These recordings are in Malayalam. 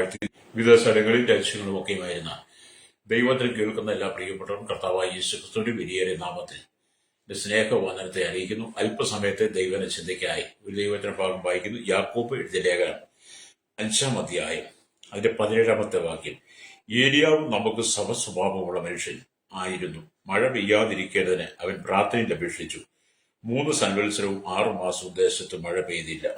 വാഴ്ത്തി വിവിധ സ്ഥലങ്ങളിൽ രാജ്യങ്ങളും ഒക്കെയുമായിരുന്ന ദൈവത്തിൽ കേൾക്കുന്ന എല്ലാ പ്രിയപ്പെട്ടവരും കർത്താവായ യേശുക്രിസ്തുവിന്റെ വിലയേറിയ നാമത്തിൽ സ്നേഹവന്ദനത്തെ അറിയിക്കുന്നു. അല്പസമയത്തെ ദൈവന ചിന്തയ്ക്കായി ഒരു ദൈവത്തിന്റെ ഭാഗം വായിക്കുന്നു. യാക്കോബ് എഴുതിയ ലേഖനം 5-ാം അധ്യായം അതിന്റെ 17-ാമത്തെ വാക്യം. ഏലിയാവ് നമുക്ക് സ്വഭാവമുള്ള മനുഷ്യൻ ആയിരുന്നു. മഴ പെയ്യാതിരിക്കേണ്ടതിന് അവൻ പ്രാർത്ഥനയിൽ അപേക്ഷിച്ചു. 3 സംവത്സരവും 6 മാസവും ദേശത്ത് മഴ പെയ്തില്ല.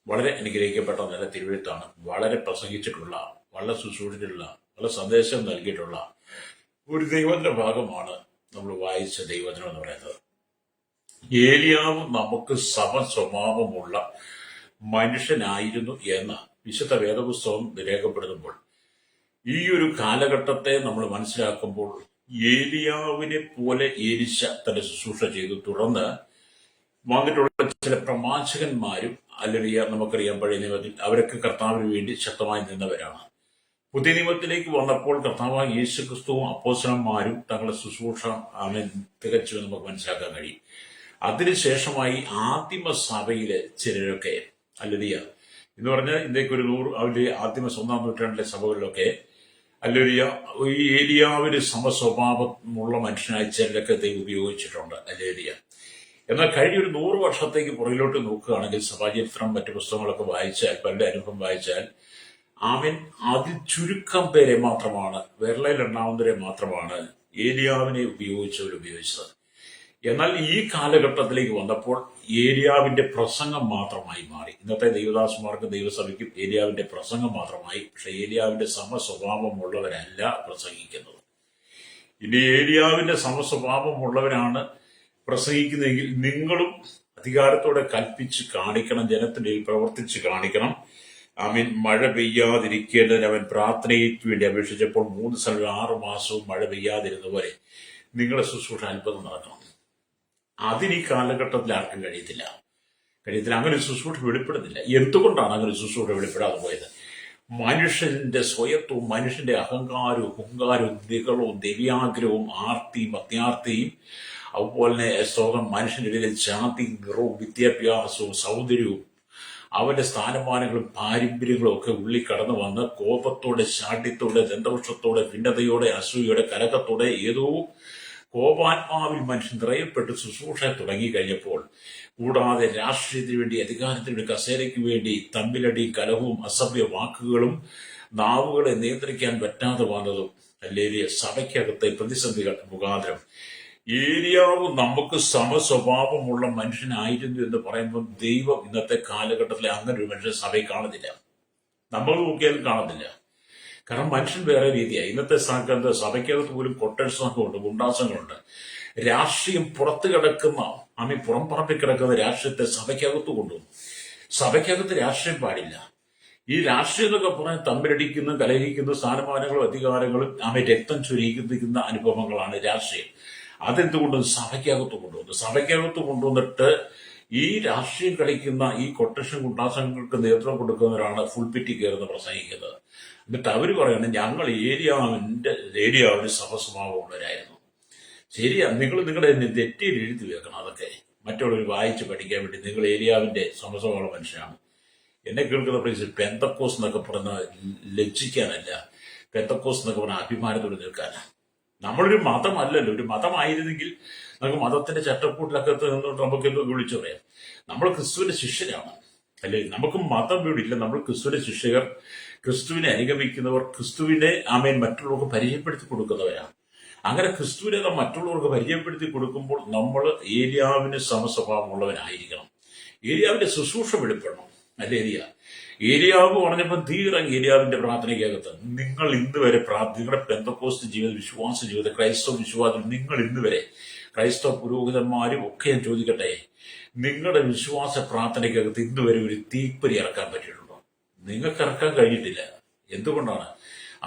വളരെ അനുഗ്രഹിക്കപ്പെട്ട നല്ല തിരുവെഴുത്താണ്. വളരെ പ്രസംഗിച്ചിട്ടുള്ള, വളരെ ശുശ്രൂഷിച്ചിട്ടുള്ള, വളരെ സന്ദേശം നൽകിയിട്ടുള്ള ഒരു ദൈവത്തിന്റെ ഭാഗമാണ് നമ്മൾ വായിച്ച ദൈവത്തിനം എന്ന് പറയുന്നത്. ഏലിയാവ് നമുക്ക് സ്വഭാവമുള്ള മനുഷ്യനായിരുന്നു എന്ന് വിശുദ്ധ വേദപുസ്തകം രേഖപ്പെടുത്തുമ്പോൾ ഈ ഒരു കാലഘട്ടത്തെ നമ്മൾ മനസ്സിലാക്കുമ്പോൾ ഏലിയാവിനെ പോലെ ഏലിശ തന്റെ ശുശ്രൂഷ ചെയ്തു. തുടർന്ന് വന്നിട്ടുള്ള ചില പ്രവാചകന്മാരും അല്ലെങ്കിൽ നമുക്കറിയാം പഴയ നിയമത്തിൽ അവരൊക്കെ കർത്താവിന് വേണ്ടി ശക്തമായി നിന്നവരാണ്. പുതിയ നിയമത്തിലേക്ക് വന്നപ്പോൾ കർത്താവായ യേശു ക്രിസ്തുവും അപ്പോസ്തലന്മാരും തങ്ങളുടെ ശുശ്രൂഷ തികച്ചു നമുക്ക് മനസ്സിലാക്കാൻ കഴിയും. അതിനുശേഷമായി ആദിമ സഭയിലെ ചിലരൊക്കെ അല്ലലിയ എന്ന് പറഞ്ഞാൽ ഇന്ത്യക്ക് ഒരു 100 അവരുടെ ആദിമ 1-ാം നൂറ്റാണ്ടിലെ സഭകളിലൊക്കെ അല്ലലിയ ഈ ഏലിയാവിന് സമസ്വഭാവമുള്ള മനുഷ്യനായി ചിലരൊക്കെ ദൈവം ഉപയോഗിച്ചിട്ടുണ്ട്. അല്ലേലിയ. എന്നാൽ കഴിഞ്ഞ ഒരു 100 വർഷത്തേക്ക് പുറകിലോട്ട് നോക്കുകയാണെങ്കിൽ സഭാചരിത്രം മറ്റു പുസ്തകങ്ങളൊക്കെ വായിച്ചാൽ, പലരുടെ അനുഭവം വായിച്ചാൽ അതിൽ ചുരുക്കം പേരെ മാത്രമാണ്, വിരളയിൽ എണ്ണാവുന്നവരെ മാത്രമാണ് ഏലിയാവിനെ ഉപയോഗിച്ചത്. എന്നാൽ ഈ കാലഘട്ടത്തിലേക്ക് വന്നപ്പോൾ ഏലിയാവിന്റെ പ്രസംഗം മാത്രമായി മാറി. ഇന്നത്തെ ദൈവദാസന്മാർക്കും ദൈവസഭയ്ക്കും ഏലിയാവിന്റെ പ്രസംഗം മാത്രമായി. പക്ഷെ ഏലിയാവിന്റെ സമസ്വഭാവമുള്ളവരല്ല പ്രസംഗിക്കുന്നത്. ഇനി ഏലിയാവിന്റെ സമസ്വഭാവമുള്ളവരാണ് പ്രസംഗിക്കുന്നതെങ്കിൽ നിങ്ങളും അധികാരത്തോടെ കൽപ്പിച്ച് കാണിക്കണം, ജനത്തിന്റെ പ്രവർത്തിച്ച് കാണിക്കണം. മഴ പെയ്യാതിരിക്കേണ്ടതിന് അവൻ പ്രാർത്ഥനയ്ക്ക് വേണ്ടി അപേക്ഷിച്ചപ്പോൾ 3 സ്ഥലം 6 മാസവും മഴ പെയ്യാതിരുന്നവരെ നിങ്ങളുടെ ശുശ്രൂഷ അത്ഭുതം നടക്കണം. അതിന് ഈ കാലഘട്ടത്തിൽ ആർക്കും കഴിയത്തില്ല. അങ്ങനെ ഒരു ശുശ്രൂഷ വെളിപ്പെടുന്നില്ല. എന്തുകൊണ്ടാണ് അങ്ങനെ ഒരു ശുശ്രൂഷ വെളിപ്പെടാതെ പോയത്? മനുഷ്യന്റെ സ്വയത്വവും മനുഷ്യന്റെ അഹങ്കാരവും ഹുങ്കാരവും ദികളവും ദിവ്യാഗ്രഹവും ആർത്തിയും അത്യാർത്തിയും അതുപോലെ തന്നെ മനുഷ്യന്റെ ഇടയിൽ ജാതിയും നിറവും വിദ്യാഭ്യാസവും സൗന്ദര്യവും അവന്റെ സ്ഥാനമാനങ്ങളും പാരമ്പര്യങ്ങളും ഒക്കെ ഉള്ളിൽ കടന്നു വന്ന് കോപത്തോടെ, ശാഠ്യത്തോടെ, ദന്തവൃക്ഷത്തോടെ, ഭിന്നതയോടെ, അസൂയയോടെ, കലക്കത്തോടെ ഏതോ കോപാത്മാവിൽ മനുഷ്യൻ നിറയപ്പെട്ട് ശുശ്രൂഷ തുടങ്ങിക്കഴിഞ്ഞപ്പോൾ, കൂടാതെ രാഷ്ട്രീയത്തിന് വേണ്ടി, അധികാരത്തിന് വേണ്ടി, കസേരയ്ക്ക് വേണ്ടി തമ്മിലടിയും കലഹവും അസഭ്യ വാക്കുകളും നാവുകളെ നിയന്ത്രിക്കാൻ പറ്റാതെ വന്നതും അല്ലെങ്കിൽ സഭയ്ക്കകത്തെ പ്രതിസന്ധികൾ മുഖാന്തരം ഏലിയാവ് നമുക്ക് സമസ്വഭാവമുള്ള മനുഷ്യനായിരുന്നു എന്ന് പറയുമ്പോൾ ദൈവം ഇന്നത്തെ കാലഘട്ടത്തിൽ അങ്ങനെ ഒരു മനുഷ്യൻ സഭയിൽ കാണുന്നില്ല. നമ്മൾ നോക്കിയാലും കാണുന്നില്ല. കാരണം മനുഷ്യൻ വേറെ രീതിയായി. ഇന്നത്തെ സഭയ്ക്കകത്ത് പോലും കൊട്ടേഴ്സ് സംഘമുണ്ട്, ഗുണ്ടാസങ്ങളുണ്ട്. രാഷ്ട്രീയം പുറത്തു കിടക്കുന്ന പുറം പറമ്പിൽ കിടക്കുന്ന രാഷ്ട്രീയത്തെ സഭയ്ക്കകത്ത് കൊണ്ടുവന്നു. സഭയ്ക്കകത്ത് രാഷ്ട്രീയം പാടില്ല. ഈ രാഷ്ട്രീയം എന്നൊക്കെ പറഞ്ഞാൽ തമ്മിലടിക്കുന്ന, കലഹിക്കുന്ന, സ്ഥാനമാനങ്ങളും അധികാരങ്ങളും രക്തം ചൊരിയിക്കുന്ന അനുഭവങ്ങളാണ് രാഷ്ട്രീയം. അതെന്തുകൊണ്ടും സഭയ്ക്കകത്ത് കൊണ്ടുവന്നിട്ട് ഈ രാഷ്ട്രീയം കളിക്കുന്ന ഈ കൊട്ടേഷൻ ഗുണ്ടാസങ്ങൾക്ക് നേതൃത്വം കൊടുക്കുന്നവരാണ് ഫുൾപിറ്റി കയറുന്ന പ്രസംഗിക്കുന്നത്. എന്നിട്ട് അവർ പറയുന്നത് ഞങ്ങൾ ഏരിയാവിന് സമസ്വഭാവമുള്ളവരായിരുന്നു. ശരിയാ, നിങ്ങൾ നിങ്ങളുടെ നെറ്റിയിൽ എഴുതി വെക്കണം. അതൊക്കെ മറ്റുള്ളവർ വായിച്ച് പഠിക്കാൻ വേണ്ടി നിങ്ങൾ ഏരിയാവിന്റെ സമസ്വഭാവമുള്ള മനുഷ്യനാണ്. എന്നെ കേൾക്കുന്ന പ്ലേസിൽ പെന്തക്കോസ് എന്നൊക്കെ പറഞ്ഞ ലജ്ജിക്കാനല്ല, പെന്തക്കോസ് എന്നൊക്കെ പറഞ്ഞ അഭിമാനത്തോടെ നിൽക്കാനാണ്. നമ്മളൊരു മതമല്ലല്ലോ. ഒരു മതമായിരുന്നെങ്കിൽ നമുക്ക് മതത്തിന്റെ ചട്ടക്കൂട്ടിലൊക്കെ നിന്നുകൊണ്ട് നമുക്ക് എന്തോ വിളിച്ചു പറയാം. നമ്മൾ ക്രിസ്തുവിന്റെ ശിഷ്യരാണ്, അല്ലെ? നമുക്ക് മതം വീടില്ല. നമ്മൾ ക്രിസ്തുവിന്റെ ശിഷ്യർ, ക്രിസ്തുവിനെ അനുഗമിക്കുന്നവർ, ക്രിസ്തുവിനെ മറ്റുള്ളവർക്ക് പരിചയപ്പെടുത്തി കൊടുക്കുന്നവരാണ്. അങ്ങനെ ക്രിസ്തുവിനെ മറ്റുള്ളവർക്ക് പരിചയപ്പെടുത്തി കൊടുക്കുമ്പോൾ നമ്മൾ ഏലിയാവിന് സമസ്വഭാവമുള്ളവനായിരിക്കണം. ഏലിയാവിന്റെ ശുശ്രൂഷ വെളിപ്പെടണം. അല്ലേ? ഏലിയാവ് പറഞ്ഞപ്പോൾ തീയിറങ്ങി ഏലിയാവിന്റെ പ്രാർത്ഥനയ്ക്കകത്ത്. നിങ്ങൾ ഇന്ന് വരെ നിങ്ങളുടെ പെന്തക്കോസ്റ്റ് ജീവിത, വിശ്വാസ ജീവിതം, ക്രൈസ്തവ വിശ്വാസം, നിങ്ങൾ ഇന്ന് വരെ ക്രൈസ്തവ പുരോഹിതന്മാരും ഒക്കെ ഞാൻ ചോദിക്കട്ടെ, നിങ്ങളുടെ വിശ്വാസ പ്രാർത്ഥനയ്ക്കകത്ത് ഇന്ന് വരെ ഒരു തീപ്പൊരി ഇറക്കാൻ പറ്റിയിട്ടുണ്ടോ? നിങ്ങൾക്ക് ഇറക്കാൻ കഴിഞ്ഞിട്ടില്ല. എന്തുകൊണ്ടാണ്?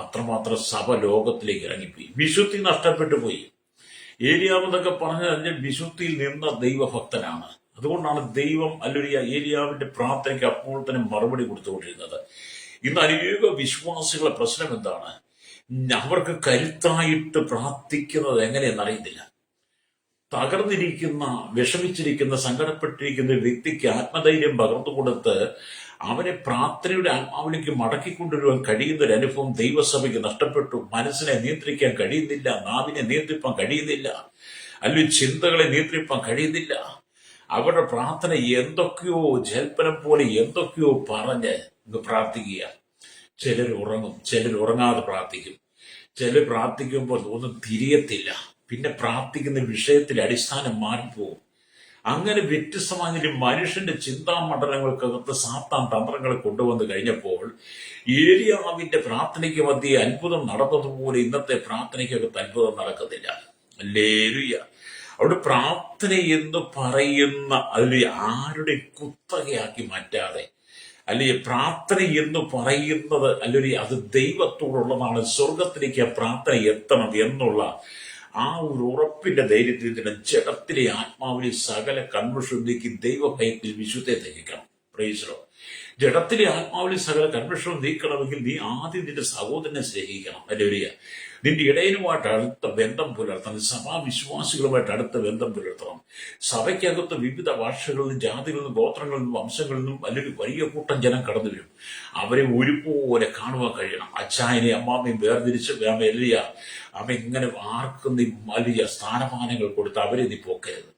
അത്രമാത്രം സഭ ലോകത്തിലേക്ക് ഇറങ്ങിപ്പോയി. വിശുദ്ധി നഷ്ടപ്പെട്ടു പോയി. ഏലിയാവ് എന്നൊക്കെ പറഞ്ഞാൽ വിശുദ്ധിയിൽ നിന്ന ദൈവഭക്തനാണ്. അതുകൊണ്ടാണ് ദൈവം ഏലിയാവിന്റെ പ്രാർത്ഥനയ്ക്ക് അപ്പോൾ തന്നെ മറുപടി കൊടുത്തുകൊണ്ടിരുന്നത്. ഇന്ന് അനേക വിശ്വാസികളുടെ പ്രശ്നം എന്താണ്? അവർക്ക് കരുത്തായിട്ട് പ്രാർത്ഥിക്കുന്നത് എങ്ങനെയെന്നറിയുന്നില്ല. തകർന്നിരിക്കുന്ന, വിഷമിച്ചിരിക്കുന്ന, സങ്കടപ്പെട്ടിരിക്കുന്ന വ്യക്തിക്ക് ആത്മധൈര്യം പകർന്നു കൊടുത്ത് അവനെ പ്രാർത്ഥനയുടെ ആത്മാവിലേക്ക് മടക്കിക്കൊണ്ടുവരുവാൻ കഴിയുന്ന ഒരു അനുഭവം ദൈവസഭയ്ക്ക് നഷ്ടപ്പെട്ടു. മനസ്സിനെ നിയന്ത്രിക്കാൻ കഴിയുന്നില്ല, നാവിനെ നിയന്ത്രിപ്പാൻ കഴിയുന്നില്ല, അല്ലെങ്കിൽ ചിന്തകളെ നിയന്ത്രിപ്പാൻ കഴിയുന്നില്ല. അവരുടെ പ്രാർത്ഥന എന്തൊക്കെയോ ജൽപ്പനം പോലെ എന്തൊക്കെയോ പറഞ്ഞ് പ്രാർത്ഥിക്കുക. ചിലർ ഉറങ്ങും, ചിലർ ഉറങ്ങാതെ പ്രാർത്ഥിക്കും, ചിലർ പ്രാർത്ഥിക്കുമ്പോൾ ഒന്നും തിരിയത്തില്ല. പിന്നെ പ്രാർത്ഥിക്കുന്ന വിഷയത്തിന്റെ അടിസ്ഥാനം മാറിപ്പോകും. അങ്ങനെ വ്യത്യസ്തമായ മനുഷ്യന്റെ ചിന്താമണ്ഡലങ്ങൾക്കകത്ത് സാത്താൻ തന്ത്രങ്ങളെ കൊണ്ടുവന്ന് കഴിഞ്ഞപ്പോൾ ഏലിയാവിന്റെ പ്രാർത്ഥനയ്ക്ക് മധ്യേ അത്ഭുതം നടന്നതുപോലെ ഇന്നത്തെ പ്രാർത്ഥനയ്ക്കകത്ത് അത്ഭുതം നടക്കുന്നില്ല. ഹല്ലേലൂയ. അവിടെ പ്രാർത്ഥന എന്ന് പറയുന്ന അതിൽ ആരുടെ കുത്തകയാക്കി മാറ്റാതെ, അല്ലെങ്കിൽ പ്രാർത്ഥന എന്ന് പറയുന്നത് അല്ലെങ്കിൽ അത് ദൈവത്തോടുള്ളതാണ്, സ്വർഗത്തിലേക്ക് ആ പ്രാർത്ഥന എത്തണം എന്നുള്ള ആ ഒരു ഉറപ്പിന്റെ ധൈര്യത്തിൽ തന്നെ ജഡത്തിലെ ആത്മാവിലെ സകല കൺവെർഷനിലേക്ക് ദൈവഭയത്തിൽ വിശുദ്ധയെ തിരിക്കണം. Praise the lord. ജഡത്തിലെ ആത്മാവിലെ സകല കൺവെർഷനും നീക്കണമെങ്കിൽ നീ ആദ്യം നിന്റെ സഹോദരനെ സ്നേഹിക്കണം. ഹല്ലേലൂയ. നിന്റെ ഇടയനുമായിട്ട് അടുത്ത ബന്ധം പുലർത്തണം. സഭാവിശ്വാസികളുമായിട്ട് അടുത്ത ബന്ധം പുലർത്തണം. സഭയ്ക്കകത്ത് വിവിധ ഭാഷകളിൽ നിന്നും ജാതികളിൽ നിന്നും ഗോത്രങ്ങളിൽ നിന്നും വംശങ്ങളിൽ നിന്നും അല്ലെങ്കിൽ വലിയ കൂട്ടം ജനം കടന്നു വരും. അവരെ ഒരുപോലെ കാണുവാൻ കഴിയണം. അച്ചായനെ അമ്മാമ്മയും വേർതിരിച്ച് എലിയ അവ ഇങ്ങനെ ആർക്കും നീ വലിയ സ്ഥാനമാനങ്ങൾ കൊടുത്ത് അവരെ നീ പോക്കരുത്.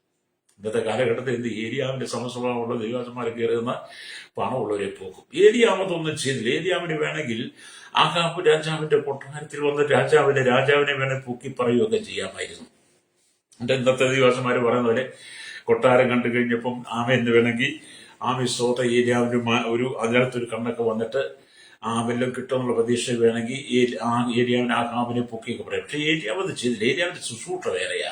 ഇന്നത്തെ കാലഘട്ടത്തിൽ എന്ത് ഏരിയാവിന്റെ സമസ്വഭാവമുള്ള ദൈവദാസന്മാരെ കയറുന്ന പണമുള്ളവരെ പോക്കും. ഏരിയാവതൊന്നും ചെയ്തില്ല. ഏരിയാവിന് വേണമെങ്കിൽ ആഹാബ് രാജാവിന്റെ കൊട്ടാരത്തിൽ വന്ന് രാജാവിനെ വേണേൽ പൊക്കി പറയുകയൊക്കെ ചെയ്യാമായിരുന്നു. എന്റെ ഇന്നത്തെ ദിവസന്മാര് പറയുന്ന പോലെ കൊട്ടാരം കണ്ടു കഴിഞ്ഞപ്പം ആമയെന്ന് വേണമെങ്കിൽ സ്തോത്ര ഏരിയാവിന്റെ ഒരു അതിനകത്തൊരു കണ്ണൊക്കെ വന്നിട്ട് വല്ലതും കിട്ടുമെന്നുള്ള പ്രതീക്ഷ വേണമെങ്കിൽ ഏരിയാവിന് ആഹാബിനെ പൊക്കിയൊക്കെ പറയാം. പക്ഷെ ഏരിയാവ് അത് ചെയ്തില്ല. ഏരിയാവിന്റെ ശുശ്രൂഷ വേറെയാ.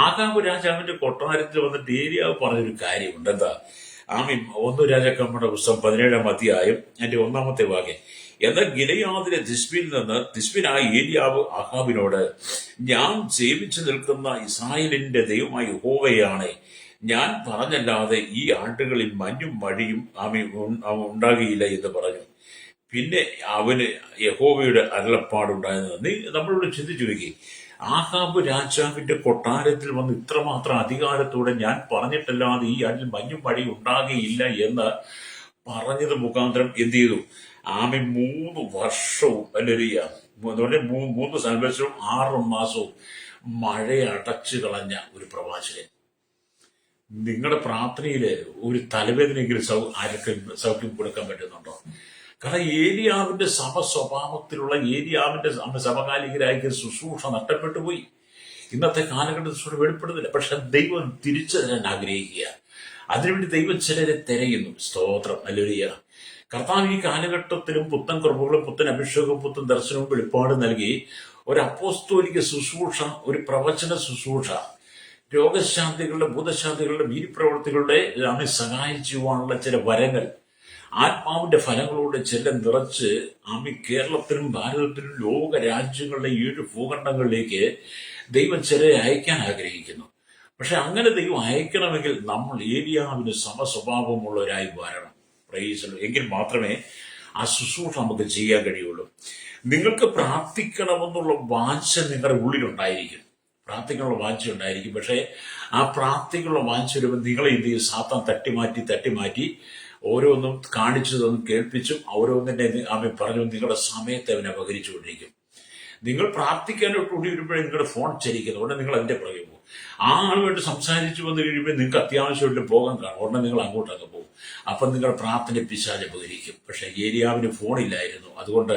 ആഹാബ് രാജാവിന്റെ കൊട്ടാരത്തിൽ വന്നിട്ട് ഏരിയാവ് പറഞ്ഞൊരു കാര്യമുണ്ട്. എന്താ? 1 രാജാക്കന്മാരുടെ പുസ്തകം 17-ാം അധ്യായം അതിന്റെ 1-ാമത്തെ വാക്യം. എന്നാൽ ഗിലെയാദിലെ തിസ്ബിനായ ഏലിയാവ് ആഹാബിനോട്, ഞാൻ സേവിച്ചു നിൽക്കുന്ന ഇസ്രായേലിന്റെ ദൈവമായ യഹോവയാണ്, ഞാൻ പറഞ്ഞല്ലാതെ ഈ ആണ്ടുകളിൽ മഞ്ഞും മഴയും ഉണ്ടാകുകയില്ല എന്ന് പറഞ്ഞു. പിന്നെ അവന് യഹോവയുടെ അരുളപ്പാടുണ്ടായത്. നീ നമ്മളോട് ചിന്തിച്ചു നോക്കി, ആഹാബ് രാജാവിന്റെ കൊട്ടാരത്തിൽ വന്ന് ഇത്രമാത്രം അധികാരത്തോടെ ഞാൻ പറഞ്ഞിട്ടല്ലാതെ ഈ ആണ്ടിൽ മഞ്ഞും മഴയും ഉണ്ടാകുകയില്ല എന്ന് പറഞ്ഞത് മുഖാന്തരം എന്ത് ചെയ്തു? 3 വർഷവും അല്ലെങ്കിൽ 3 സംവത്സരവും 6 മാസവും മഴയെ അടച്ചു കളഞ്ഞ ഒരു പ്രവാചകൻ. നിങ്ങളുടെ പ്രാർത്ഥനയില് ഒരു തലവേദനയെങ്കിലും സൗഖ്യം കൊടുക്കാൻ പറ്റുന്നുണ്ടോ? കാരണം ഏലിയാവിന്റെ സ്വഭാവത്തിലുള്ള ഏലിയാവിന്റെ സമകാലികരായ ശുശ്രൂഷ നഷ്ടപ്പെട്ടു പോയി. ഇന്നത്തെ കാലഘട്ടത്തിൽ വെളിപ്പെടുന്നില്ല. പക്ഷെ ദൈവം തിരിച്ചു തരാൻ ആഗ്രഹിക്കുക. അതിനുവേണ്ടി ദൈവം ചിലരെ തിരയുന്നു. സ്തോത്രം. ഹല്ലേലൂയ. കർത്താവ് ഈ കാലഘട്ടത്തിലും പുത്തൻ കൃപകളും പുത്തൻ അഭിഷേകവും പുത്തൻ ദർശനവും വെളിപ്പാട് നൽകി ഒരു അപ്പോസ്തോലിക ശുശ്രൂഷ, ഒരു പ്രവചന ശുശ്രൂഷ, രോഗശാന്തികളുടെ ഭൂതശാന്തികളുടെ വീര്യപ്രവൃത്തികളുടെ സഹായിച്ചുവാനുള്ള ചില വരങ്ങൾ, ആത്മാവിന്റെ ഫലങ്ങളോട് ചെല്ലം നിറച്ച് കേരളത്തിലും ഭാരതത്തിലും ലോക രാജ്യങ്ങളുടെ 7 ഭൂഖണ്ഡങ്ങളിലേക്ക് ദൈവം ചിലരെ അയക്കാൻ ആഗ്രഹിക്കുന്നു. പക്ഷെ അങ്ങനെ ദൈവം അയക്കണമെങ്കിൽ നമ്മൾ ഏലിയാവിന് സമസ്വഭാവമുള്ളവരായി വരണം. എങ്കിൽ മാത്രമേ ആ ശുശ്രൂഷ നമുക്ക് ചെയ്യാൻ കഴിയുള്ളൂ. നിങ്ങൾക്ക് പ്രാർത്ഥിക്കണമെന്നുള്ള വാഞ്ച നിങ്ങളുടെ ഉള്ളിലുണ്ടായിരിക്കും. പ്രാർത്ഥിക്കാനുള്ള വാഞ്ച ഉണ്ടായിരിക്കും. പക്ഷെ ആ പ്രാർത്ഥിക്കാനുള്ള വാഞ്ച വരുമ്പോൾ നിങ്ങളെ എന്ത് ചെയ്യും? സാത്താൻ തട്ടിമാറ്റി ഓരോന്നും കാണിച്ചു തന്നും കേൾപ്പിച്ചും ഓരോന്നിന്റെ പറഞ്ഞു നിങ്ങളുടെ സമയത്തെ അവൻ അപകരിച്ചുകൊണ്ടിരിക്കും. നിങ്ങൾ പ്രാർത്ഥിക്കാനോട്ട് കൂടി വരുമ്പോഴേ നിങ്ങളുടെ ഫോൺ ചലിക്കുന്നു. ഉടനെ നിങ്ങൾ അതിന്റെ പുറകെ പോകും. ആ ആളുമായിട്ട് സംസാരിച്ചു വന്നു കഴിയുമ്പോൾ നിങ്ങൾക്ക് അത്യാവശ്യമായിട്ട് പോകാൻ കാണും. ഉടനെ നിങ്ങൾ അങ്ങോട്ടൊക്കെ പോകും. അപ്പം നിങ്ങളുടെ പ്രാർത്ഥന പിശാച് അപകരിക്കും. പക്ഷെ ഏലിയാവിന് ഫോണില്ലായിരുന്നു. അതുകൊണ്ട്